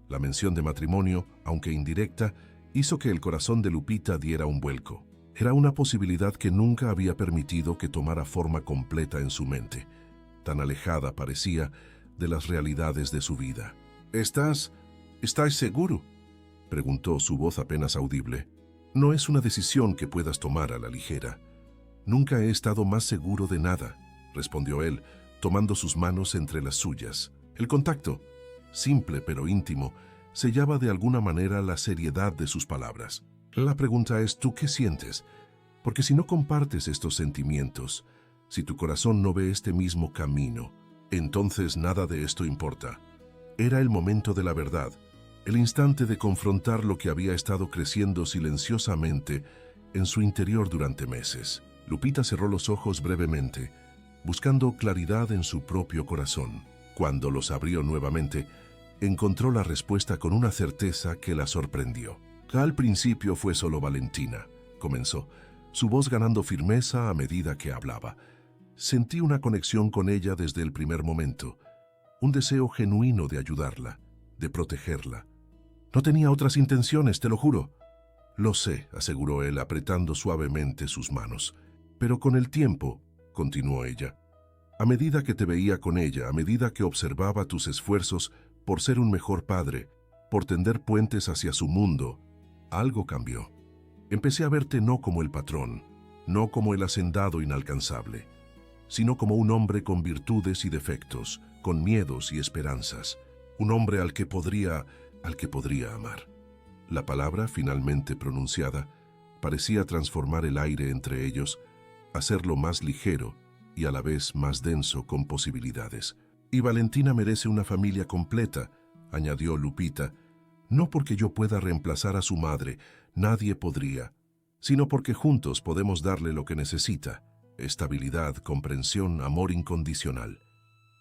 La mención de matrimonio, aunque indirecta, hizo que el corazón de Lupita diera un vuelco. Era una posibilidad que nunca había permitido que tomara forma completa en su mente. Tan alejada parecía de las realidades de su vida. ¿Estás seguro?, preguntó, su voz apenas audible. No es una decisión que puedas tomar a la ligera. Nunca he estado más seguro de nada, respondió él, tomando sus manos entre las suyas. El contacto, simple pero íntimo, sellaba de alguna manera la seriedad de sus palabras. La pregunta es, ¿tú qué sientes? Porque si no compartes estos sentimientos, si tu corazón no ve este mismo camino, entonces nada de esto importa. Era el momento de la verdad, el instante de confrontar lo que había estado creciendo silenciosamente en su interior durante meses. Lupita cerró los ojos brevemente, buscando claridad en su propio corazón. Cuando los abrió nuevamente, encontró la respuesta con una certeza que la sorprendió. Al principio fue solo Valentina, comenzó, su voz ganando firmeza a medida que hablaba. Sentí una conexión con ella desde el primer momento, un deseo genuino de ayudarla, de protegerla. No tenía otras intenciones, te lo juro. Lo sé, aseguró él, apretando suavemente sus manos. Pero con el tiempo, continuó ella, a medida que te veía con ella, a medida que observaba tus esfuerzos por ser un mejor padre, por tender puentes hacia su mundo, algo cambió. Empecé a verte no como el patrón, no como el hacendado inalcanzable, sino como un hombre con virtudes y defectos, con miedos y esperanzas, un hombre al que podría amar. La palabra, finalmente pronunciada, parecía transformar el aire entre ellos, hacerlo más ligero y a la vez más denso con posibilidades. Y Valentina merece una familia completa, añadió Lupita, no porque yo pueda reemplazar a su madre, nadie podría, sino porque juntos podemos darle lo que necesita, estabilidad, comprensión, amor incondicional.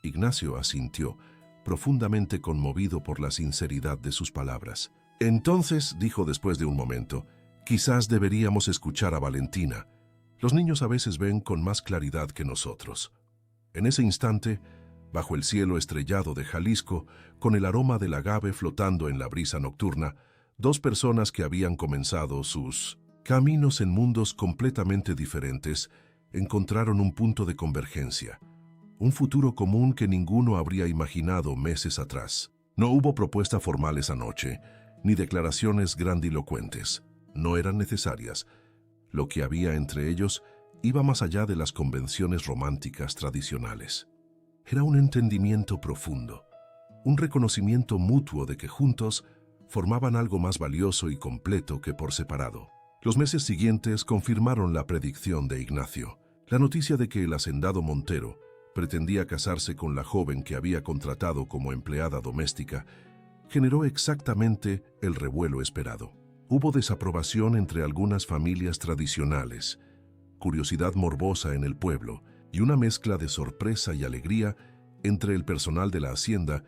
Ignacio asintió, profundamente conmovido por la sinceridad de sus palabras. Entonces, dijo después de un momento, quizás deberíamos escuchar a Valentina. Los niños a veces ven con más claridad que nosotros. En ese instante, bajo el cielo estrellado de Jalisco, con el aroma del agave flotando en la brisa nocturna, dos personas que habían comenzado sus caminos en mundos completamente diferentes encontraron un punto de convergencia, un futuro común que ninguno habría imaginado meses atrás. No hubo propuestas formales anoche, ni declaraciones grandilocuentes. No eran necesarias. Lo que había entre ellos iba más allá de las convenciones románticas tradicionales. Era un entendimiento profundo, un reconocimiento mutuo de que juntos formaban algo más valioso y completo que por separado. Los meses siguientes confirmaron la predicción de Ignacio. La noticia de que el hacendado Montero pretendía casarse con la joven que había contratado como empleada doméstica generó exactamente el revuelo esperado. Hubo desaprobación entre algunas familias tradicionales, curiosidad morbosa en el pueblo y una mezcla de sorpresa y alegría entre el personal de la hacienda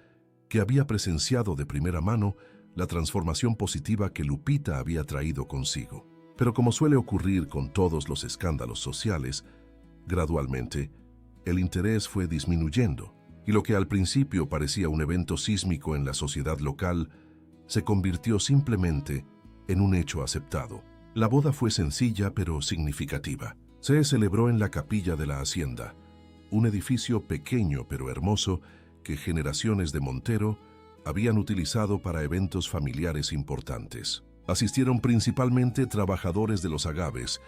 que había presenciado de primera mano la transformación positiva que Lupita había traído consigo. Pero como suele ocurrir con todos los escándalos sociales, gradualmente, el interés fue disminuyendo, y lo que al principio parecía un evento sísmico en la sociedad local, se convirtió simplemente en un hecho aceptado. La boda fue sencilla pero significativa. Se celebró en la capilla de la hacienda, un edificio pequeño pero hermoso que generaciones de Montero habían utilizado para eventos familiares importantes. Asistieron principalmente trabajadores de los Agaves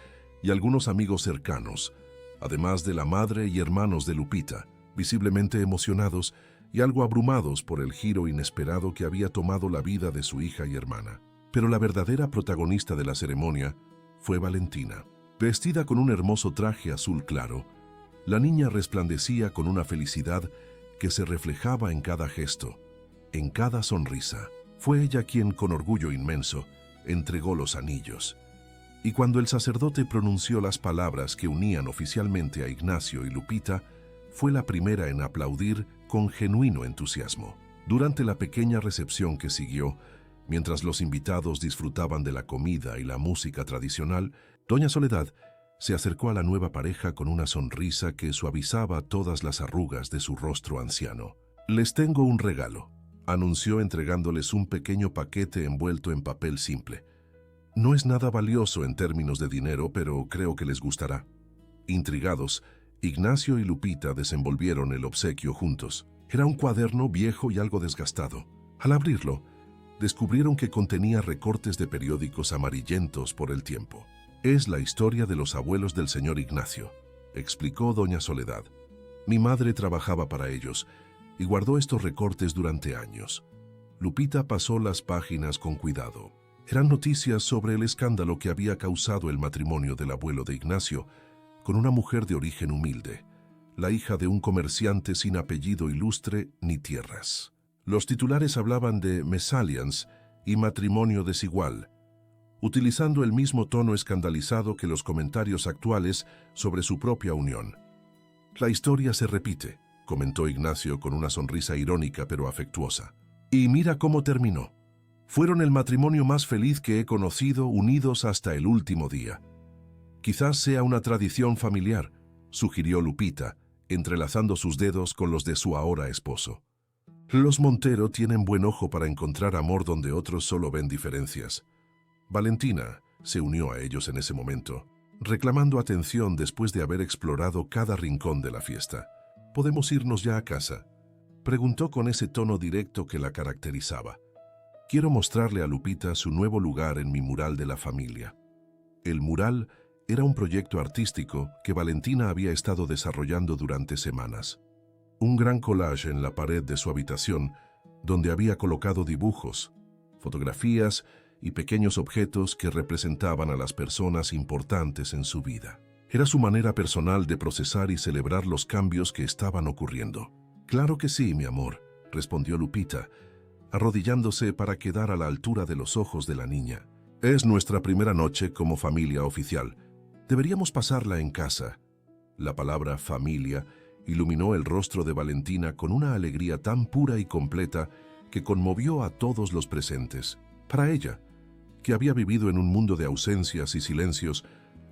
y algunos amigos cercanos, además de la madre y hermanos de Lupita, visiblemente emocionados y algo abrumados por el giro inesperado que había tomado la vida de su hija y hermana. Pero la verdadera protagonista de la ceremonia fue Valentina. Vestida con un hermoso traje azul claro, la niña resplandecía con una felicidad que se reflejaba en cada gesto, en cada sonrisa. Fue ella quien, con orgullo inmenso, entregó los anillos. Y cuando el sacerdote pronunció las palabras que unían oficialmente a Ignacio y Lupita, fue la primera en aplaudir con genuino entusiasmo. Durante la pequeña recepción que siguió, mientras los invitados disfrutaban de la comida y la música tradicional, doña Soledad se acercó a la nueva pareja con una sonrisa que suavizaba todas las arrugas de su rostro anciano. «Les tengo un regalo», anunció entregándoles un pequeño paquete envuelto en papel simple. «No es nada valioso en términos de dinero, pero creo que les gustará». Intrigados, Ignacio y Lupita desenvolvieron el obsequio juntos. Era un cuaderno viejo y algo desgastado. Al abrirlo, descubrieron que contenía recortes de periódicos amarillentos por el tiempo. «Es la historia de los abuelos del señor Ignacio», explicó doña Soledad. «Mi madre trabajaba para ellos y guardó estos recortes durante años». Lupita pasó las páginas con cuidado. Eran noticias sobre el escándalo que había causado el matrimonio del abuelo de Ignacio con una mujer de origen humilde, la hija de un comerciante sin apellido ilustre ni tierras. Los titulares hablaban de mésalliance y matrimonio desigual, utilizando el mismo tono escandalizado que los comentarios actuales sobre su propia unión. «La historia se repite», comentó Ignacio con una sonrisa irónica pero afectuosa. «Y mira cómo terminó. Fueron el matrimonio más feliz que he conocido, unidos hasta el último día». «Quizás sea una tradición familiar», sugirió Lupita, entrelazando sus dedos con los de su ahora esposo. «Los Montero tienen buen ojo para encontrar amor donde otros solo ven diferencias». Valentina se unió a ellos en ese momento, reclamando atención después de haber explorado cada rincón de la fiesta. «¿Podemos irnos ya a casa?», preguntó con ese tono directo que la caracterizaba. «Quiero mostrarle a Lupita su nuevo lugar en mi mural de la familia». El mural era un proyecto artístico que Valentina había estado desarrollando durante semanas. Un gran collage en la pared de su habitación, donde había colocado dibujos, fotografías y pequeños objetos que representaban a las personas importantes en su vida. Era su manera personal de procesar y celebrar los cambios que estaban ocurriendo. «Claro que sí, mi amor», respondió Lupita, arrodillándose para quedar a la altura de los ojos de la niña. «Es nuestra primera noche como familia oficial. Deberíamos pasarla en casa». La palabra familia iluminó el rostro de Valentina con una alegría tan pura y completa que conmovió a todos los presentes. Para ella, que había vivido en un mundo de ausencias y silencios,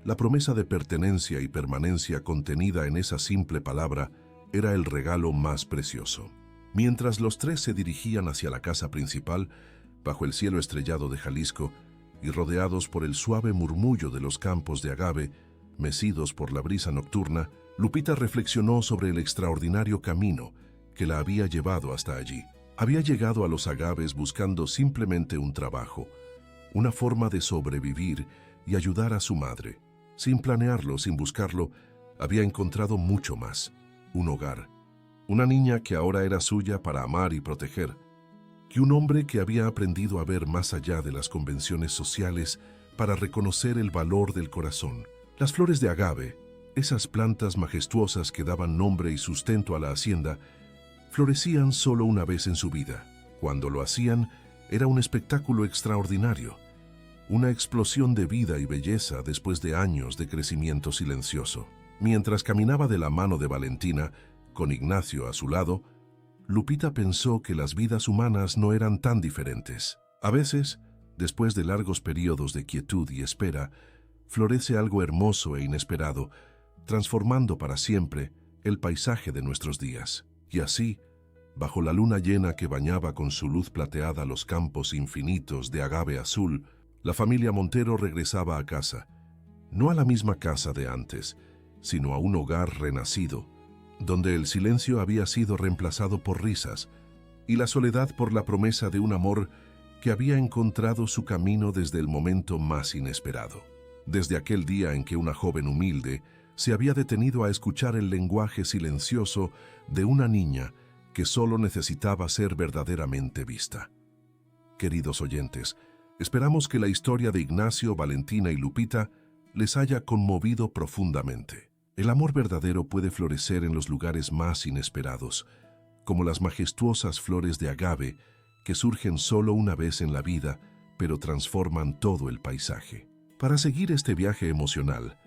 la promesa de pertenencia y permanencia contenida en esa simple palabra era el regalo más precioso. Mientras los tres se dirigían hacia la casa principal, bajo el cielo estrellado de Jalisco y rodeados por el suave murmullo de los campos de agave, mecidos por la brisa nocturna, Lupita reflexionó sobre el extraordinario camino que la había llevado hasta allí. Había llegado a los agaves buscando simplemente un trabajo, una forma de sobrevivir y ayudar a su madre. Sin planearlo, sin buscarlo, había encontrado mucho más: un hogar, una niña que ahora era suya para amar y proteger, y un hombre que había aprendido a ver más allá de las convenciones sociales para reconocer el valor del corazón. Las flores de agave, esas plantas majestuosas que daban nombre y sustento a la hacienda, florecían solo una vez en su vida. Cuando lo hacían, era un espectáculo extraordinario, una explosión de vida y belleza después de años de crecimiento silencioso. Mientras caminaba de la mano de Valentina, con Ignacio a su lado, Lupita pensó que las vidas humanas no eran tan diferentes. A veces, Después de largos periodos de quietud y espera, florece algo hermoso e inesperado, transformando para siempre el paisaje de nuestros días. Y así, bajo la luna llena que bañaba con su luz plateada los campos infinitos de agave azul, la familia Montero regresaba a casa, no a la misma casa de antes, sino a un hogar renacido, donde el silencio había sido reemplazado por risas y la soledad por la promesa de un amor que había encontrado su camino desde el momento más inesperado. Desde aquel día en que una joven humilde se había detenido a escuchar el lenguaje silencioso de una niña que solo necesitaba ser verdaderamente vista. Queridos oyentes, esperamos que la historia de Ignacio, Valentina y Lupita les haya conmovido profundamente. El amor verdadero puede florecer en los lugares más inesperados, como las majestuosas flores de agave que surgen solo una vez en la vida, pero transforman todo el paisaje. Para seguir este viaje emocional,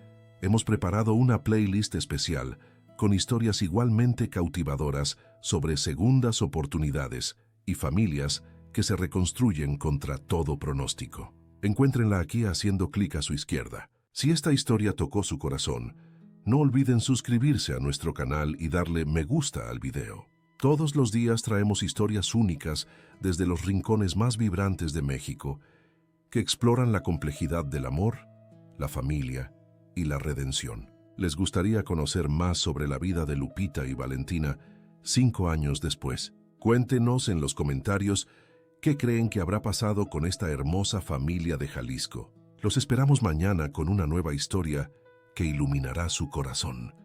hemos preparado una playlist especial con historias igualmente cautivadoras sobre segundas oportunidades y familias que se reconstruyen contra todo pronóstico. Encuéntrenla aquí haciendo clic a su izquierda. Si esta historia tocó su corazón, no olviden suscribirse a nuestro canal y darle me gusta al video. Todos los días traemos historias únicas desde los rincones más vibrantes de México que exploran la complejidad del amor, la familia y la redención. ¿Les gustaría conocer más sobre la vida de Lupita y Valentina 5 años después? Cuéntenos en los comentarios qué creen que habrá pasado con esta hermosa familia de Jalisco. Los esperamos mañana con una nueva historia que iluminará su corazón.